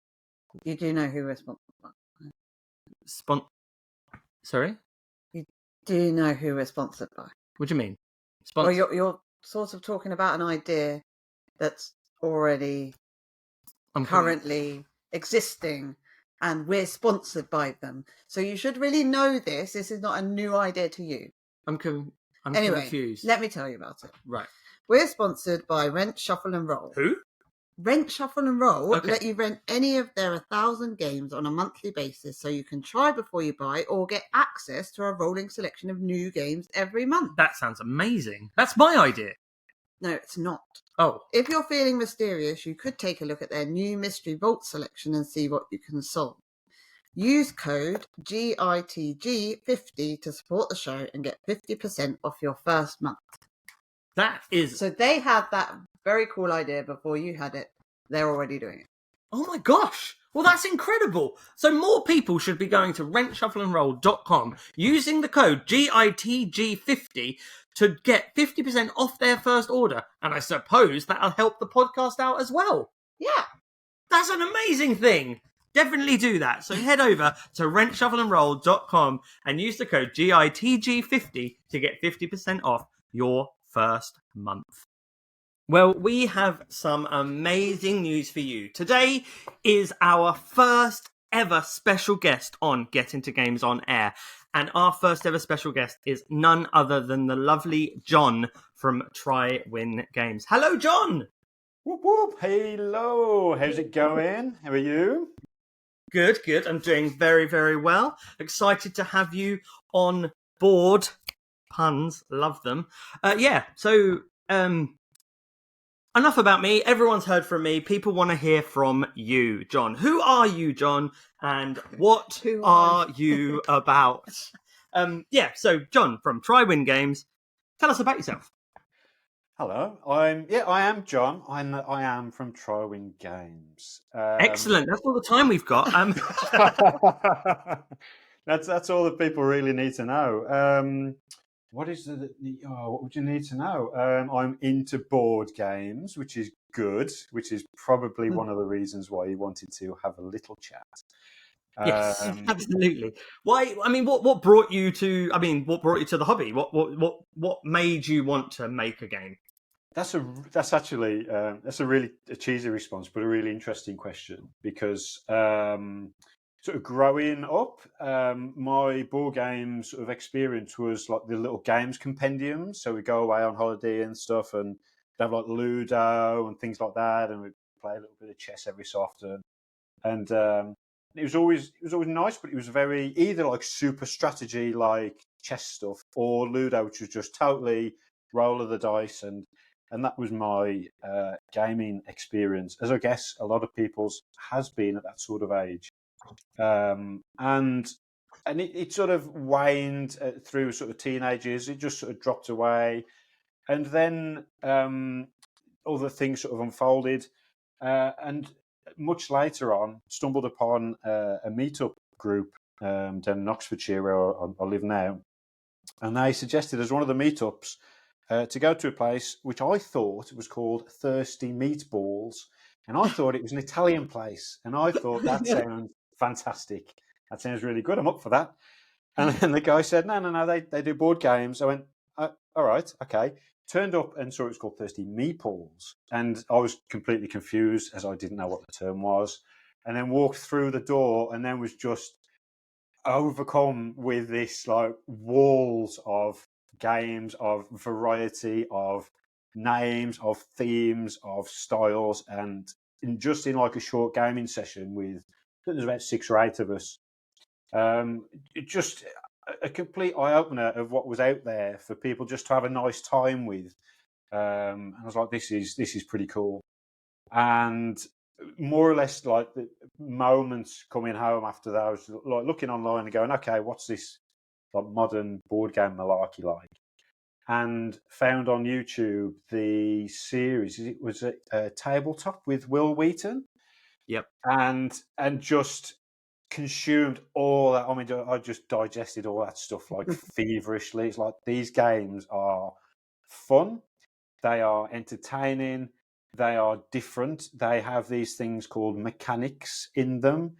You do know who we're sponsored by? Sorry? You do know who we're sponsored by? What do you mean? Well, you're sort of talking about an idea that's already currently existing, and we're sponsored by them. So you should really know this. This is not a new idea to you. I'm anyway, confused. Let me tell you about it. Right. We're sponsored by Rent, Shuffle and Roll. Who? Rent, Shuffle and Roll let you rent any of their 1,000 games on a monthly basis, so you can try before you buy or get access to a rolling selection of new games every month. That sounds amazing. That's my idea. No, it's not. Oh. If you're feeling mysterious, you could take a look at their new Mystery Vault selection and see what you can solve. Use code GITG50 to support the show and get 50% off your first month. That is... So they had that very cool idea before you had it. They're already doing it. Oh my gosh. Well, that's incredible. So more people should be going to rentshuffleandroll.com using the code GITG50 to get 50% off their first order. And I suppose that'll help the podcast out as well. Yeah. That's an amazing thing. Definitely do that. So head over to rentshuffleandroll.com and use the code GITG50 to get 50% off your first month. Well, we have some amazing news for you. Today is our first ever special guest on Get Into Games on Air. And our first ever special guest is none other than the lovely John from Trywin Games. Hello, John! Whoop whoop! Hello! How's it going? How are you? Good, good. I'm doing very, very well. Excited to have you on board. Puns, love them. So enough about me. Everyone's heard from me. People want to hear from you, John. Who are you, John? And what Who are are you about? So John from Trywin Games, tell us about yourself. Hello, I am John. I am from Trywin Games. Excellent. That's all the time we've got. That's all that people really need to know. What is what would you need to know? I'm into board games, which is good, which is probably one of the reasons why you wanted to have a little chat. Yes, absolutely. Why? I mean, what brought you to? I mean, what brought you to the hobby? What made you want to make a game? That's actually that's a really cheesy response, but a really interesting question because sort of growing up, my board game sort of experience was like the little games compendiums. So we go away on holiday and stuff, and have like Ludo and things like that, and we play a little bit of chess every so often. And it was always nice, but it was very either like super strategy like chess stuff or Ludo, which was just totally roll of the dice, and that was my gaming experience, as I guess a lot of people's has been at that sort of age. And it sort of waned through sort of teenage years. It just sort of dropped away, and then other things sort of unfolded, and much later on, stumbled upon a meetup group down in Oxfordshire where I live now, and they suggested as one of the meetups to go to a place which I thought was called Thirsty Meatballs, and I thought it was an Italian place, and I thought that sounds fantastic. That sounds really good. I'm up for that. And then the guy said, no, they do board games. I went, all right, okay. Turned up and saw it was called Thirsty Meatballs, and I was completely confused as I didn't know what the term was, and then walked through the door and then was just overcome with this like walls of games, of variety, of names, of themes, of styles, and just in like a short gaming session with, I think there's about 6 or 8 of us, it just a complete eye opener of what was out there for people just to have a nice time with. And I was like, this is pretty cool. And more or less like the moments coming home after that, I was like looking online and going, okay, what's this like modern board game malarkey like? And found on YouTube the series. It was a tabletop with Will Wheaton. Yep. And just consumed all that. I mean, I just digested all that stuff like feverishly. It's like these games are fun, they are entertaining, they are different. They have these things called mechanics in them,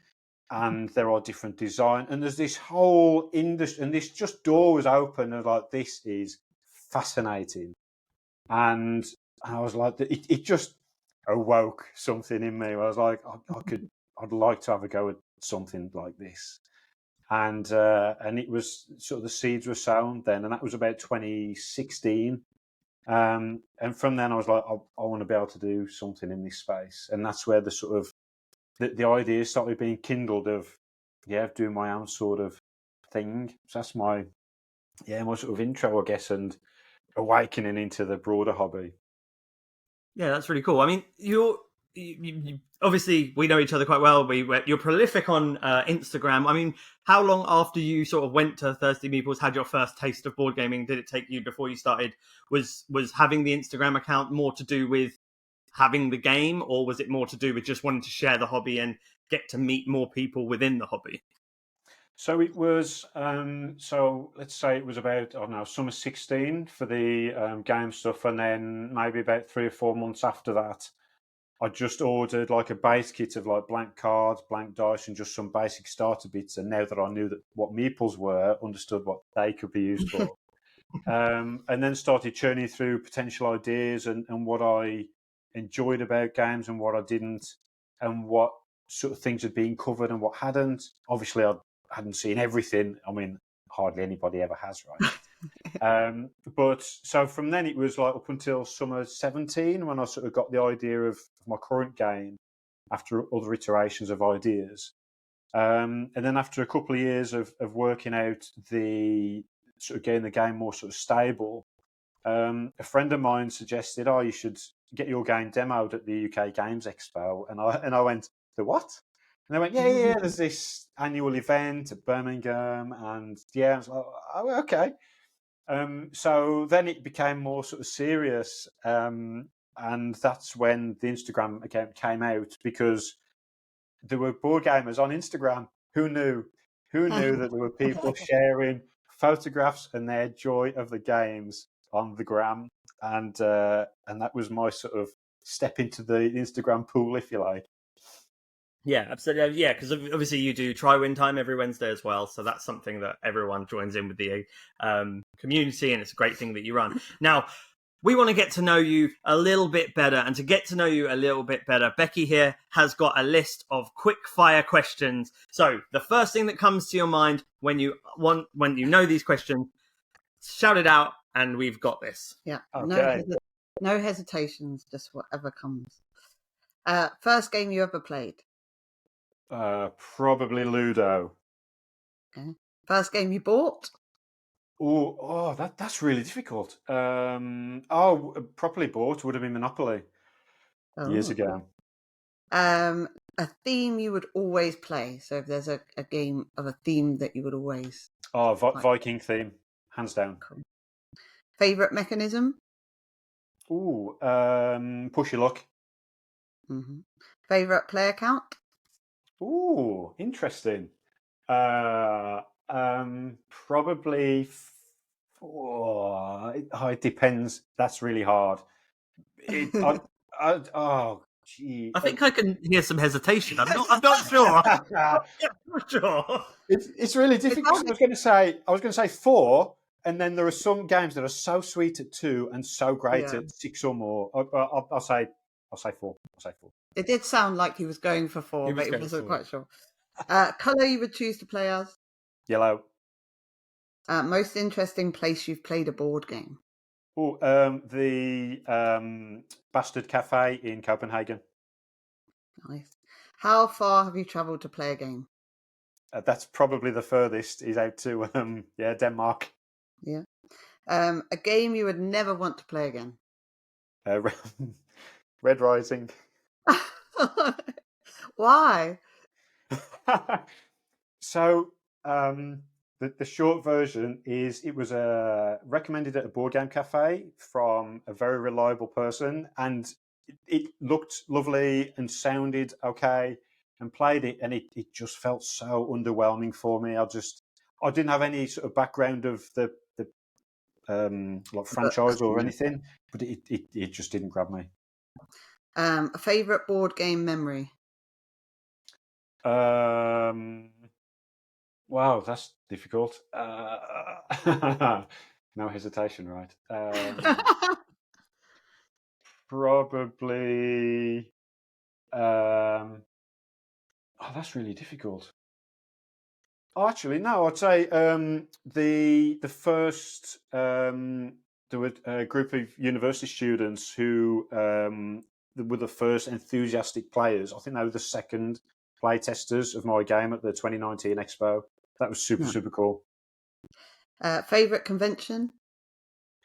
and there are different design. And there's this whole industry, and this just door was open, and like this is fascinating. And I was like, it just awoke something in me. I was like, I'd like to have a go at something like this. And it was sort of the seeds were sown then, and that was about 2016. And from then I was like, I want to be able to do something in this space, and that's where the sort of the ideas started being kindled of doing my own sort of thing. So that's my sort of intro, I guess, and awakening into the broader hobby. Yeah, that's really cool. I mean, you obviously we know each other quite well. You're prolific on Instagram. I mean, how long after you sort of went to Thirsty Meeples, had your first taste of board gaming, did it take you before you started? Was having the Instagram account more to do with having the game, or was it more to do with just wanting to share the hobby and get to meet more people within the hobby? So it was, so let's say it was about, I don't know, summer 16 for the game stuff. And then maybe about 3 or 4 months after that, I just ordered like a base kit of like blank cards, blank dice, and just some basic starter bits. And now that I knew that what meeples were, understood what they could be used for. And then started churning through potential ideas and what I enjoyed about games and what I didn't, and what sort of things had been covered and what hadn't. Obviously, I hadn't seen everything. I mean, hardly anybody ever has, right? But so from then it was like up until summer 17 when I sort of got the idea of my current game after other iterations of ideas. And then after a couple of years of working out the sort of getting the game more sort of stable, a friend of mine suggested, "Oh, you should get your game demoed at the UK Games Expo." And I went, "The what?" And they went, "Yeah. There's this annual event at Birmingham, and yeah." I was like, "Oh, okay." So then it became more sort of serious, and that's when the Instagram account came out, because there were board gamers on Instagram. Who knew? Who knew that there were people sharing photographs and their joy of the games on the gram, and that was my sort of step into the Instagram pool, if you like. Yeah, absolutely. Yeah, because obviously you do Trywin time every Wednesday as well, so that's something that everyone joins in with the community, and it's a great thing that you run. Now, we want to get to know you a little bit better, and to get to know you a little bit better, Becky here has got a list of quick fire questions. So the first thing that comes to your mind when you know these questions, shout it out, and we've got this. Yeah. Okay. No hesitations, just whatever comes. First game you ever played? Probably Ludo. Okay. First game you bought? Oh, that's really difficult. Properly bought would have been Monopoly years ago. A theme you would always play. So if there's a game of a theme that you would always. Oh, Viking theme, hands down. Cool. Favorite mechanism? Push your luck. Mm-hmm. Favorite player count? Ooh, interesting. Probably. It depends. That's really hard. Oh, gee. I think I can hear some hesitation. I'm not sure. I'm not sure. It's really difficult. I was going to say 4, and then there are some games that are so sweet at 2 and so great at 6 or more. I'll say 4. I'll say 4. It did sound like he was going for 4, but he wasn't quite sure. Colour you would choose to play as? Yellow. Most interesting place you've played a board game? The Bastard Cafe in Copenhagen. Nice. How far have you travelled to play a game? That's probably the furthest is out to Denmark. Yeah. A game you would never want to play again? Red Rising. Why? So the short version is it was recommended at a board game cafe from a very reliable person, and it looked lovely and sounded okay, and played it, and it just felt so underwhelming for me. I didn't have any sort of background of the like franchise or anything, but it just didn't grab me. A favourite board game memory? Wow, that's difficult. No hesitation, right? Probably. That's really difficult. Actually, no. I'd say the first there were a group of university students who were the first enthusiastic players. I think they were the second play testers of my game at the 2019 Expo. That was super cool. Favorite convention?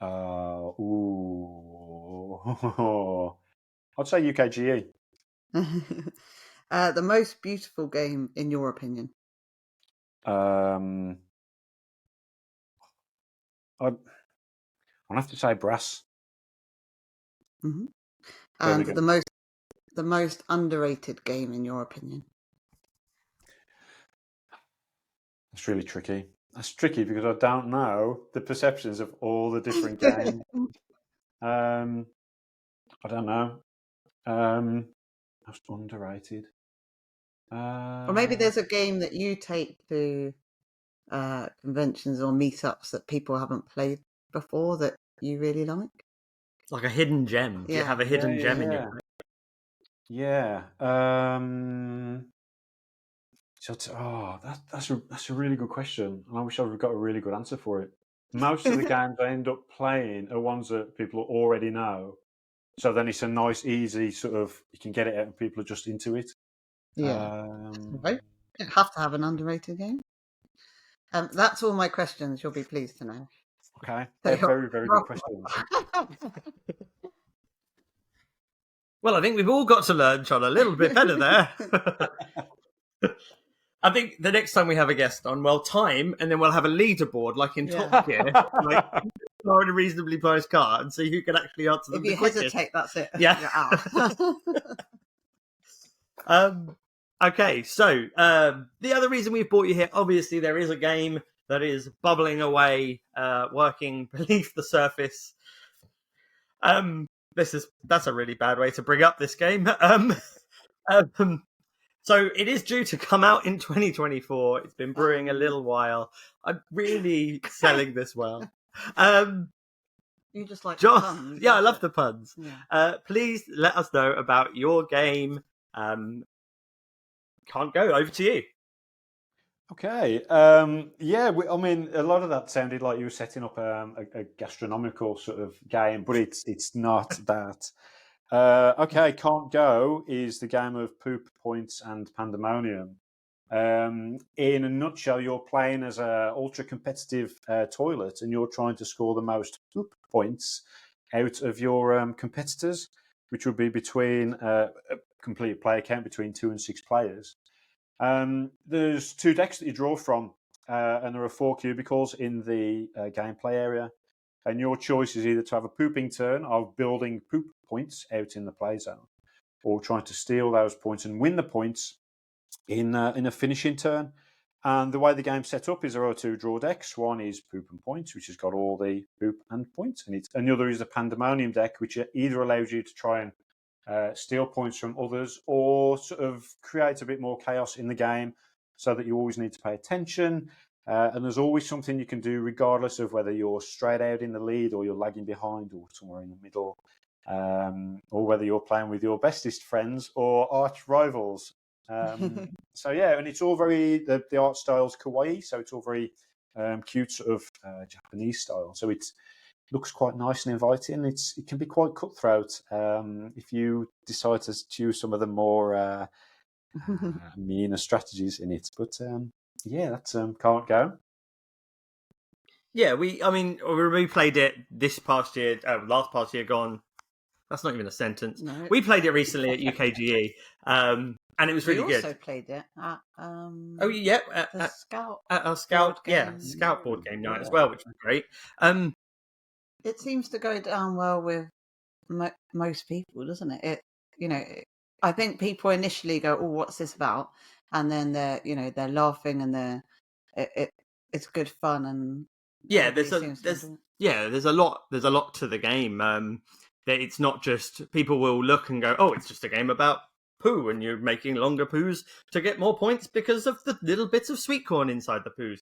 I'd say UKGE. The most beautiful game, in your opinion? I'll have to say Brass. Mm-hmm. And the most underrated game, in your opinion? That's really tricky. That's tricky because I don't know the perceptions of all the different games. I don't know. Most underrated. Or maybe there's a game that you take to conventions or meetups that people haven't played before that you really like. Like a hidden gem. Do you have a hidden gem in your? Yeah. That's a really good question, and I wish I'd got a really good answer for it. Most of the games I end up playing are ones that people already know, so then it's a nice, easy sort of you can get it out and people are just into it. Yeah. Right. You don't have to have an underrated game. That's all my questions. You'll be pleased to know. Okay, So very, very good questions. Well, I think we've all got to learn, John, a little bit better there. I think the next time we have a guest on, well, time, and then we'll have a leaderboard like in Top Gear, like in a reasonably priced car, and see who can actually answer them If you the quickest. hesitate, that's it. Yeah. You're out. Okay, so the other reason we've brought you here, obviously, there is a game that is bubbling away, working beneath the surface. That's a really bad way to bring up this game. So it is due to come out in 2024. It's been brewing a little while. I'm really selling this well. You just like John, the puns. yeah, I love the puns. Yeah. Please let us know about your game. Can't go. Over to you. Okay. Yeah, I mean, a lot of that sounded like you were setting up a gastronomical sort of game, but it's not that. Okay, Can't Go is the game of poop, points, and pandemonium. In a nutshell, you're playing as a ultra competitive toilet, and you're trying to score the most poop points out of your competitors, which would be between a complete player count between 2 and 6 players. There's 2 decks that you draw from, and there are 4 cubicles in the gameplay area. And your choice is either to have a pooping turn of building poop points out in the play zone, or trying to steal those points and win the points in a finishing turn. And the way the game's set up is there are 2 draw decks. One is poop and points, which has got all the poop and points in it. And the other is a pandemonium deck, which either allows you to try and steal points from others, or sort of create a bit more chaos in the game, so that you always need to pay attention. And there's always something you can do, regardless of whether you're straight out in the lead, or you're lagging behind, or somewhere in the middle, or whether you're playing with your bestest friends or arch rivals. So yeah, and it's all very, the art style's kawaii, so it's all very cute, sort of Japanese style. So it looks quite nice and inviting. It can be quite cutthroat if you decide to choose some of the more meaner strategies in it. But yeah, that's Can't Go. Yeah, we played it this past year, last past year gone. That's not even a sentence. No. We played it recently at UKGE, and it was really we good. also played it at the Scout. At our Scout, board game. Scout board game night as well, which was great. It seems to go down well with most people, doesn't it? I think people initially go, "Oh, what's this about?" And then they're laughing, and it's good fun, and yeah, there's a lot to the game. That it's not just, people will look and go, "Oh, it's just a game about poo, and you're making longer poos to get more points because of the little bits of sweet corn inside the poos."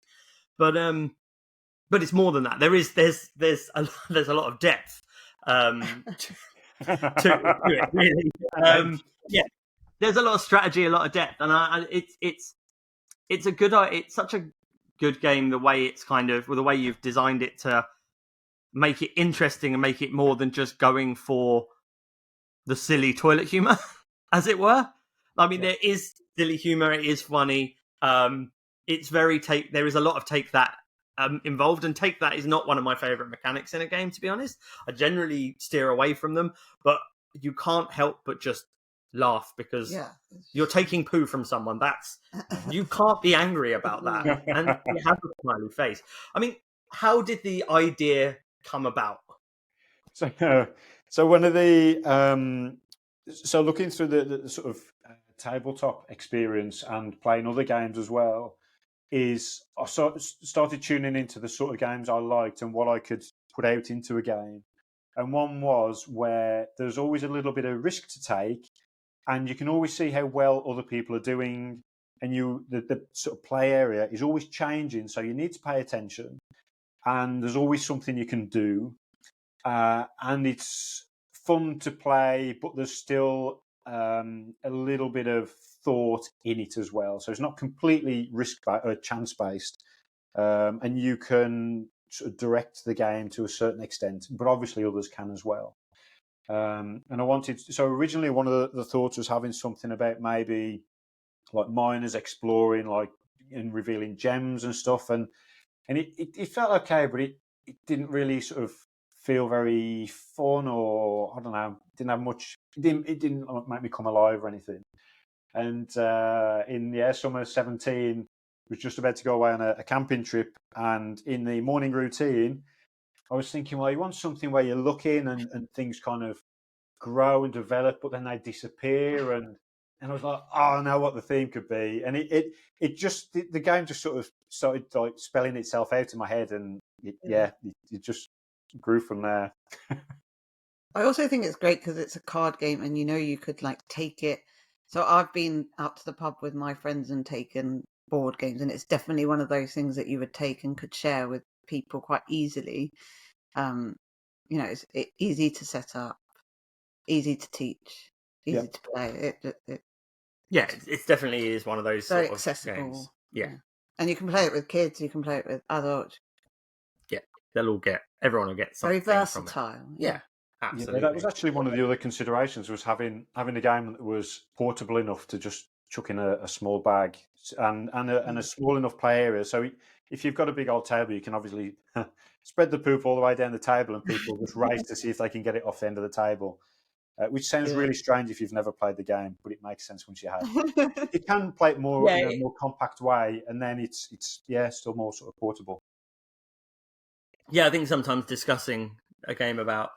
But it's more than that. There's a lot of depth to it, really. Yeah, there's a lot of strategy, a lot of depth, and it's such a good game. The way it's the way you've designed it to make it interesting and make it more than just going for the silly toilet humor, as it were. I mean, There is silly humor. It is funny. It's very there is a lot of take that involved, and take that is not one of my favorite mechanics in a game, to be honest. I generally steer away from them, but you can't help but just laugh because you're taking poo from someone. You can't be angry about that, and you have a smiley face. I mean, how did the idea come about? So one of the so looking through the sort of tabletop experience and playing other games as well, is I started tuning into the sort of games I liked and what I could put out into a game. And one was where there's always a little bit of risk to take, and you can always see how well other people are doing, and the sort of play area is always changing, so you need to pay attention, and there's always something you can do, and it's fun to play, but there's still a little bit of thought in it as well. So it's not completely chance based, and you can sort of direct the game to a certain extent, but obviously others can as well. And originally one of the thoughts was having something about maybe like miners exploring, like and revealing gems and stuff, and it felt okay, but it didn't really sort of feel very fun, or I don't know, didn't have much. It didn't make me come alive or anything. And in summer 17, was just about to go away on a camping trip, and in the morning routine, I was thinking, well, you want something where you're looking and things kind of grow and develop, but then they disappear, and I was like, oh, I know what the theme could be, and it just the game just sort of started like spelling itself out in my head, and it just grew from there. I also think it's great because it's a card game, and you could like take it. So I've been out to the pub with my friends and taken board games, and it's definitely one of those things that you would take and could share with people quite easily. It's easy to set up, easy to teach, easy to play. It definitely is one of those very sort of accessible. games. Yeah. And you can play it with kids, you can play it with adults. Yeah, everyone will get something. Very versatile. From it. Yeah, absolutely. Yeah, that was actually one of the other considerations, was having a game that was portable enough to just chuck in a small bag and a small enough play area. So if you've got a big old table, you can obviously spread the poop all the way down the table, and people just race to see if they can get it off the end of the table. Which sounds really strange if you've never played the game, but it makes sense once you have. You can play it more in a more compact way, and then it's still more sort of portable. Yeah, I think sometimes discussing a game about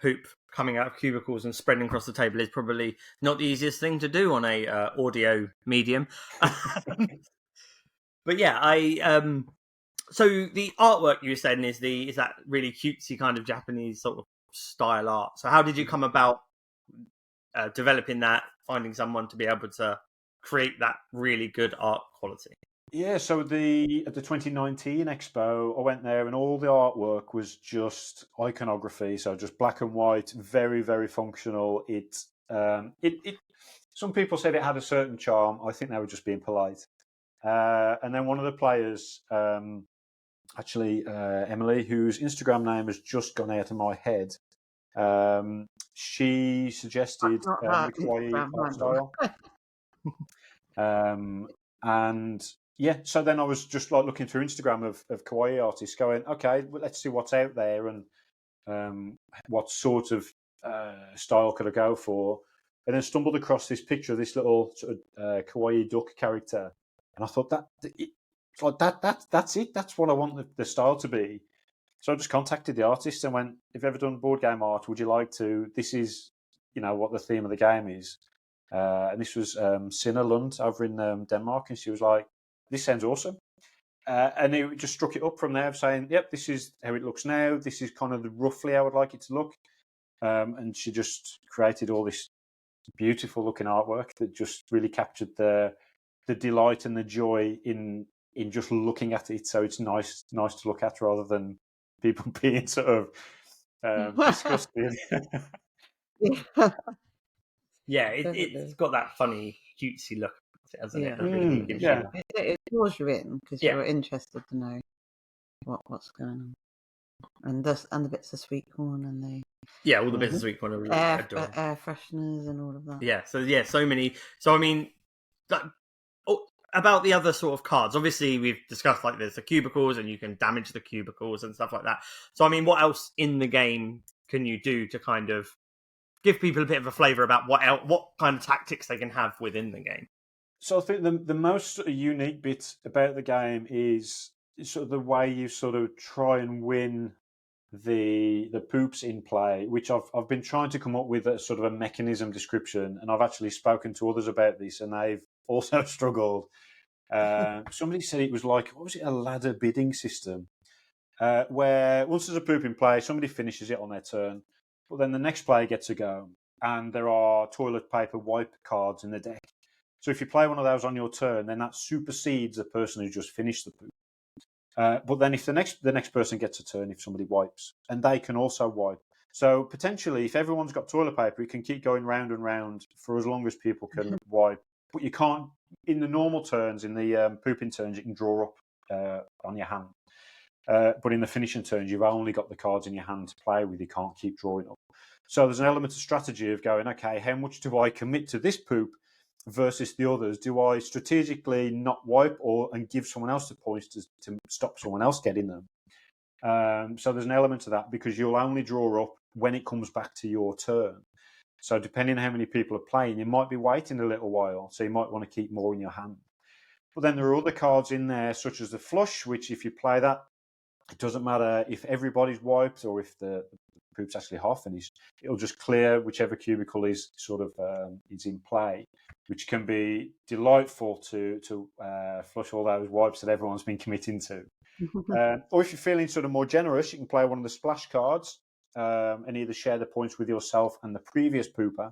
poop coming out of cubicles and spreading across the table is probably not the easiest thing to do on a audio medium. But yeah, so the artwork you were saying is that really cutesy kind of Japanese sort of style art. So how did you come about developing that, finding someone to be able to create that really good art quality? Yeah, so at the 2019 Expo, I went there, and all the artwork was just iconography, so just black and white, very, very functional. Some people said it had a certain charm. I think they were just being polite. And then one of the players, Emily, whose Instagram name has just gone out of my head, she suggested the kawaii art style. And yeah, so then I was just like looking through Instagram of kawaii artists, going, okay, well, let's see what's out there, and what sort of style could I go for, and then stumbled across this picture of this little sort of kawaii duck character, and I thought that's it, that's what I want the style to be. So I just contacted the artist and went, if you've ever done board game art, would you like to? This is, what the theme of the game is. And this was Sinna Lund over in Denmark, and she was like, this sounds awesome. And it just struck it up from there, saying, yep, this is how it looks now. This is kind of roughly how I'd like it to look. And she just created all this beautiful looking artwork that just really captured the delight and the joy in just looking at it. So it's nice to look at, rather than people being sort of disgusted. Yeah, it's got that funny, cutesy look, hasn't it? It draws you in because you're interested to know what's going on, and the bits of sweet corn, and all the bits of sweet corn are air fresheners and all of that. Yeah, so many. So I mean, about the other sort of cards, obviously we've discussed like there's the cubicles, and you can damage the cubicles and stuff like that. So I mean, what else in the game can you do to kind of give people a bit of a flavour about what kind of tactics they can have within the game? So I think the most sort of unique bit about the game is sort of the way you sort of try and win the poops in play, which I've been trying to come up with a sort of a mechanism description, and I've actually spoken to others about this, and they've also struggled. Somebody said it was like, what was it, a ladder bidding system, where once there's a poop in play, somebody finishes it on their turn, but then the next player gets a go, and there are toilet paper wipe cards in the deck. So if you play one of those on your turn, then that supersedes the person who just finished the poop. But then if the next person gets a turn, if somebody wipes, and they can also wipe. So potentially, if everyone's got toilet paper, it can keep going round and round for as long as people can wipe. But you can't, in the normal turns, in the pooping turns, you can draw up on your hand. But in the finishing turns, you've only got the cards in your hand to play with. You can't keep drawing up. So there's an element of strategy of going, okay, how much do I commit to this poop versus the others? Do I strategically not wipe and give someone else the points to stop someone else getting them? So there's an element to that because you'll only draw up when it comes back to your turn. So depending on how many people are playing, you might be waiting a little while. So you might want to keep more in your hand. But then there are other cards in there, such as the flush, which if you play that, it doesn't matter if everybody's wiped or if the poop's actually half finished. It'll just clear whichever cubicle is sort of is in play, which can be delightful to flush all those wipes that everyone's been committing to. Or if you're feeling sort of more generous, you can play one of the splash cards and either share the points with yourself and the previous pooper,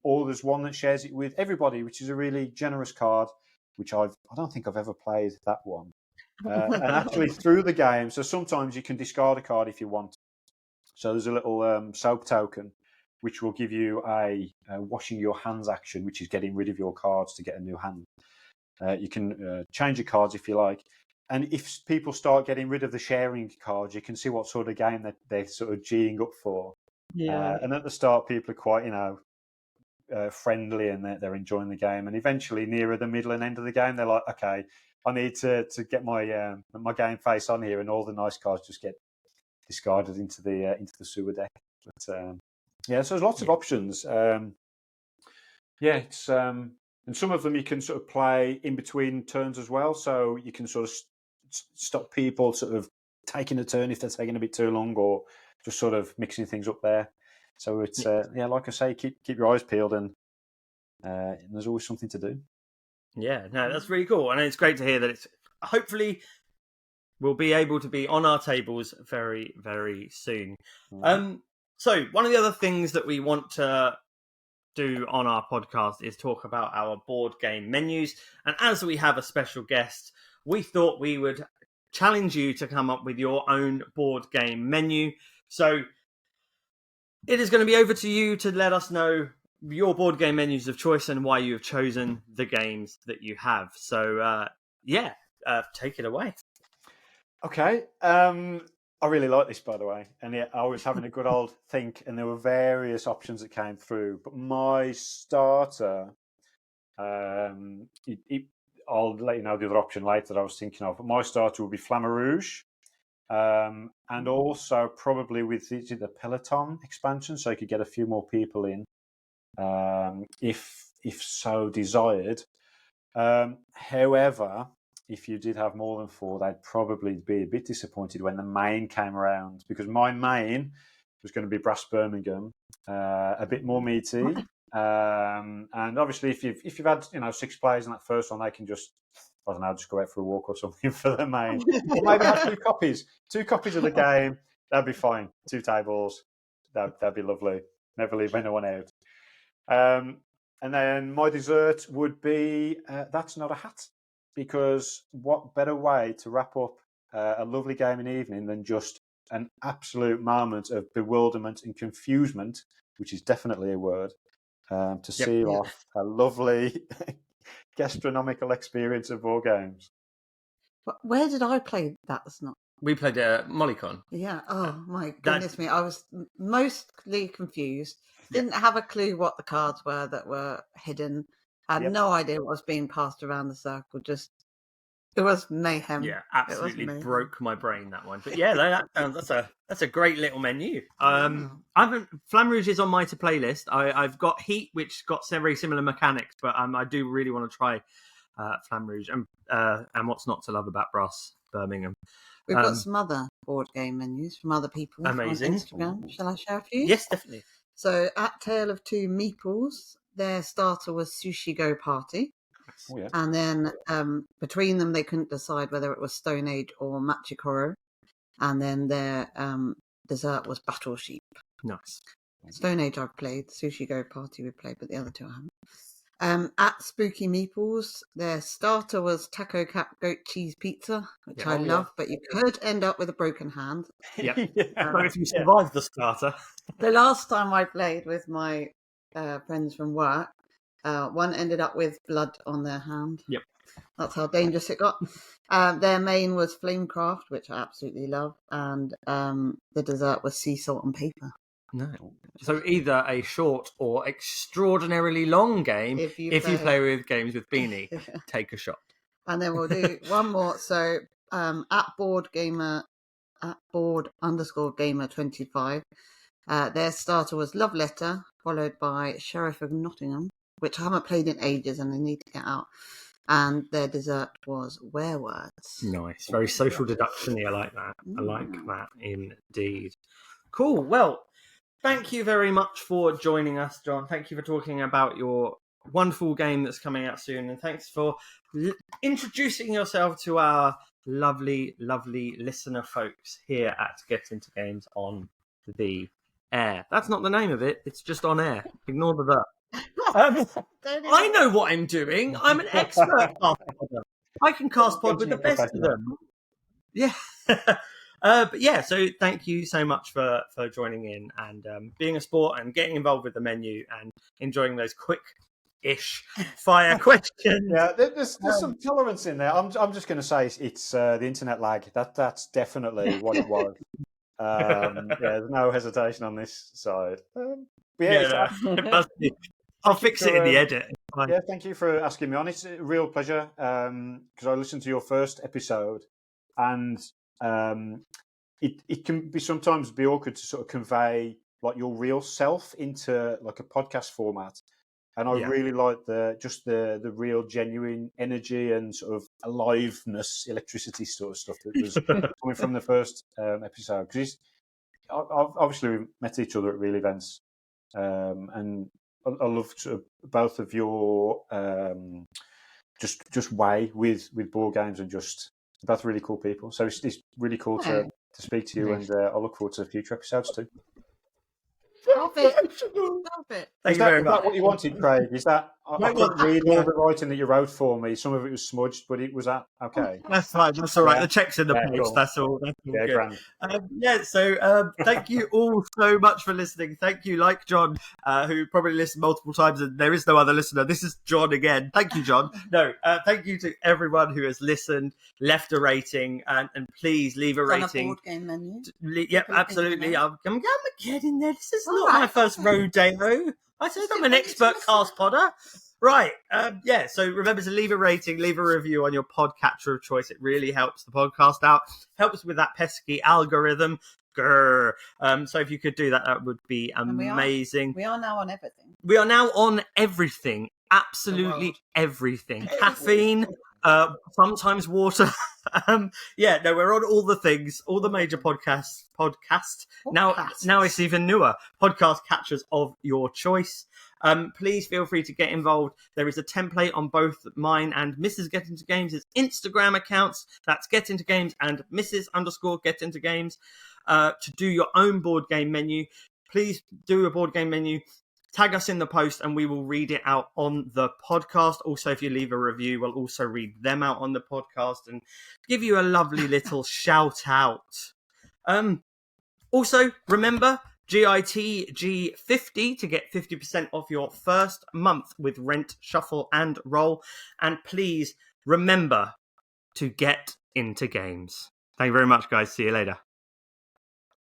or there's one that shares it with everybody, which is a really generous card, which I don't think I've ever played that one. And actually through the game, so sometimes you can discard a card if you want. So there's a little soap token, which will give you a washing your hands action, which is getting rid of your cards to get a new hand. You can change your cards if you like. And if people start getting rid of the sharing cards, you can see what sort of game that they're sort of geeing up for. Yeah. And at the start, people are quite, friendly and they're enjoying the game. And eventually, nearer the middle and end of the game, they're like, okay, I need to get my my game face on here, and all the nice cards just get discarded into the sewer deck. But so there's lots of options. It's and some of them you can sort of play in between turns as well. So you can sort of stop people sort of taking a turn if they're taking a bit too long, or just sort of mixing things up there. So it's like I say, keep your eyes peeled, and there's always something to do. Yeah, no, that's really cool, and it's great to hear that it's hopefully will be able to be on our tables very, very soon. So one of the other things that we want to do on our podcast is talk about our board game menus, and as we have a special guest, we thought we would challenge you to come up with your own board game menu. So it is going to be over to you to let us know your board game menus of choice and why you have chosen the games that you have. So take it away. Okay. I really like this, by the way. And I was having a good old think, and there were various options that came through. But my starter, I'll let you know the other option later that I was thinking of. But my starter would be Flamme Rouge. And also probably with the Peloton expansion, so you could get a few more people in, if so desired. However, if you did have more than 4, they'd probably be a bit disappointed when the main came around, because my main was going to be Brass Birmingham, a bit more meaty, and obviously if you've had 6 players in that first one, they can just just go out for a walk or something for the main. Or maybe have 2 copies of the game. That'd be fine. 2 tables. That'd be lovely. Never leave anyone out. And then my dessert would be That's Not a Hat, because what better way to wrap up a lovely game in the evening than just an absolute moment of bewilderment and confusement, which is definitely a word, to seal off a lovely gastronomical experience of board games. Where did I play That's Not? We played Mollycon. Yeah. Oh my goodness me! I was mostly confused. Didn't have a clue what the cards were that were hidden. Had no idea what was being passed around the circle. Just it was mayhem. Yeah, absolutely broke my brain, that one. But yeah, that's a great little menu. Flamme Rouge is on my to play list. I've got Heat, which got very similar mechanics, but I do really want to try Flamme Rouge and what's not to love about Brass Birmingham. We've got some other board game menus from other people amazing. on Instagram. Shall I share a few? Yes, definitely. So at Tale of Two Meeples, their starter was Sushi Go Party. Oh, yeah. And then between them, they couldn't decide whether it was Stone Age or Machikoro. And then their dessert was Battle Sheep. Nice. Stone Age I've played. Sushi Go Party we played, but the other 2 I haven't. At Spooky Meeples, their starter was Taco Cat Goat Cheese Pizza, which I love, but you could end up with a broken hand. Yeah. But if you survive the starter. The last time I played with my friends from work, one ended up with blood on their hand. Yep. That's how dangerous it got. Their main was Flamecraft, which I absolutely love, and the dessert was Sea Salt and Paper. No. So either a short or extraordinarily long game. If you play with games with Beanie, take a shot. And then we'll do one more. So at board_gamer 25. Their starter was Love Letter, followed by Sheriff of Nottingham, which I haven't played in ages and I need to get out. And their dessert was Werewords. Nice. Very social deduction-y. I like that. I like that indeed. Cool. Well, thank you very much for joining us, John. Thank you for talking about your wonderful game that's coming out soon. And thanks for introducing yourself to our lovely, lovely listener folks here at Get Into Games on the Air. That's not the name of it. It's just on air. Ignore the verb. I know what I'm doing. I'm an expert cast podder. I can cast pod with the best of them. Yeah. But yeah, so thank you so much for joining in and being a sport and getting involved with the menu and enjoying those quick-ish fire questions. Yeah, there's some tolerance in there. I'm just going to say it's the internet lag. That's definitely what it was. There's no hesitation on this side. It must be. I'll fix it in the edit. Yeah, thank you for asking me on. It's a real pleasure because I listened to your first episode, and it can be sometimes be awkward to sort of convey like your real self into like a podcast format. And I really like the real genuine energy and sort of aliveness, electricity sort of stuff that was coming from the first episode. Because obviously we met each other at real events, and I love sort of both of your just way with board games and just both really cool people. So it's really cool to speak to you, and I look forward to future episodes too. Love it. Thank you very Is much. that what you wanted, Craig? Is that I couldn't read all the writing that you wrote for me. Some of it was smudged, but was that okay? That's fine. That's all right. Yeah. The check's in the post. Cool. That's all. Yeah, good. grand. So thank you all so much for listening. Thank you, like John, who probably listened multiple times, and there is no other listener. This is John again. Thank you, John. No, thank you to everyone who has listened, left a rating, and please leave a rating. On a board game menu. Yep, absolutely. I'm getting there. This is not my first rodeo. I said I'm an expert cast podder. Right. So remember to leave a rating, leave a review on your podcatcher of choice. It really helps the podcast out. Helps with that pesky algorithm. Grr. So if you could do that, that would be amazing. We are now on everything. We are now on everything. Absolutely everything. Caffeine, sometimes water. We're on all the things, all the major podcasts. Now it's even newer. Podcast catchers of your choice. Please feel free to get involved. There is a template on both mine and Mrs. Get Into Games' Instagram accounts. That's Get Into Games and Mrs._Get Into Games to do your own board game menu. Please do a board game menu. Tag us in the post and we will read it out on the podcast. Also, if you leave a review, we'll also read them out on the podcast and give you a lovely little shout out. Also, remember GITG50 to get 50% off your first month with Rent, Shuffle and Roll. And please remember to get into games. Thank you very much, guys. See you later.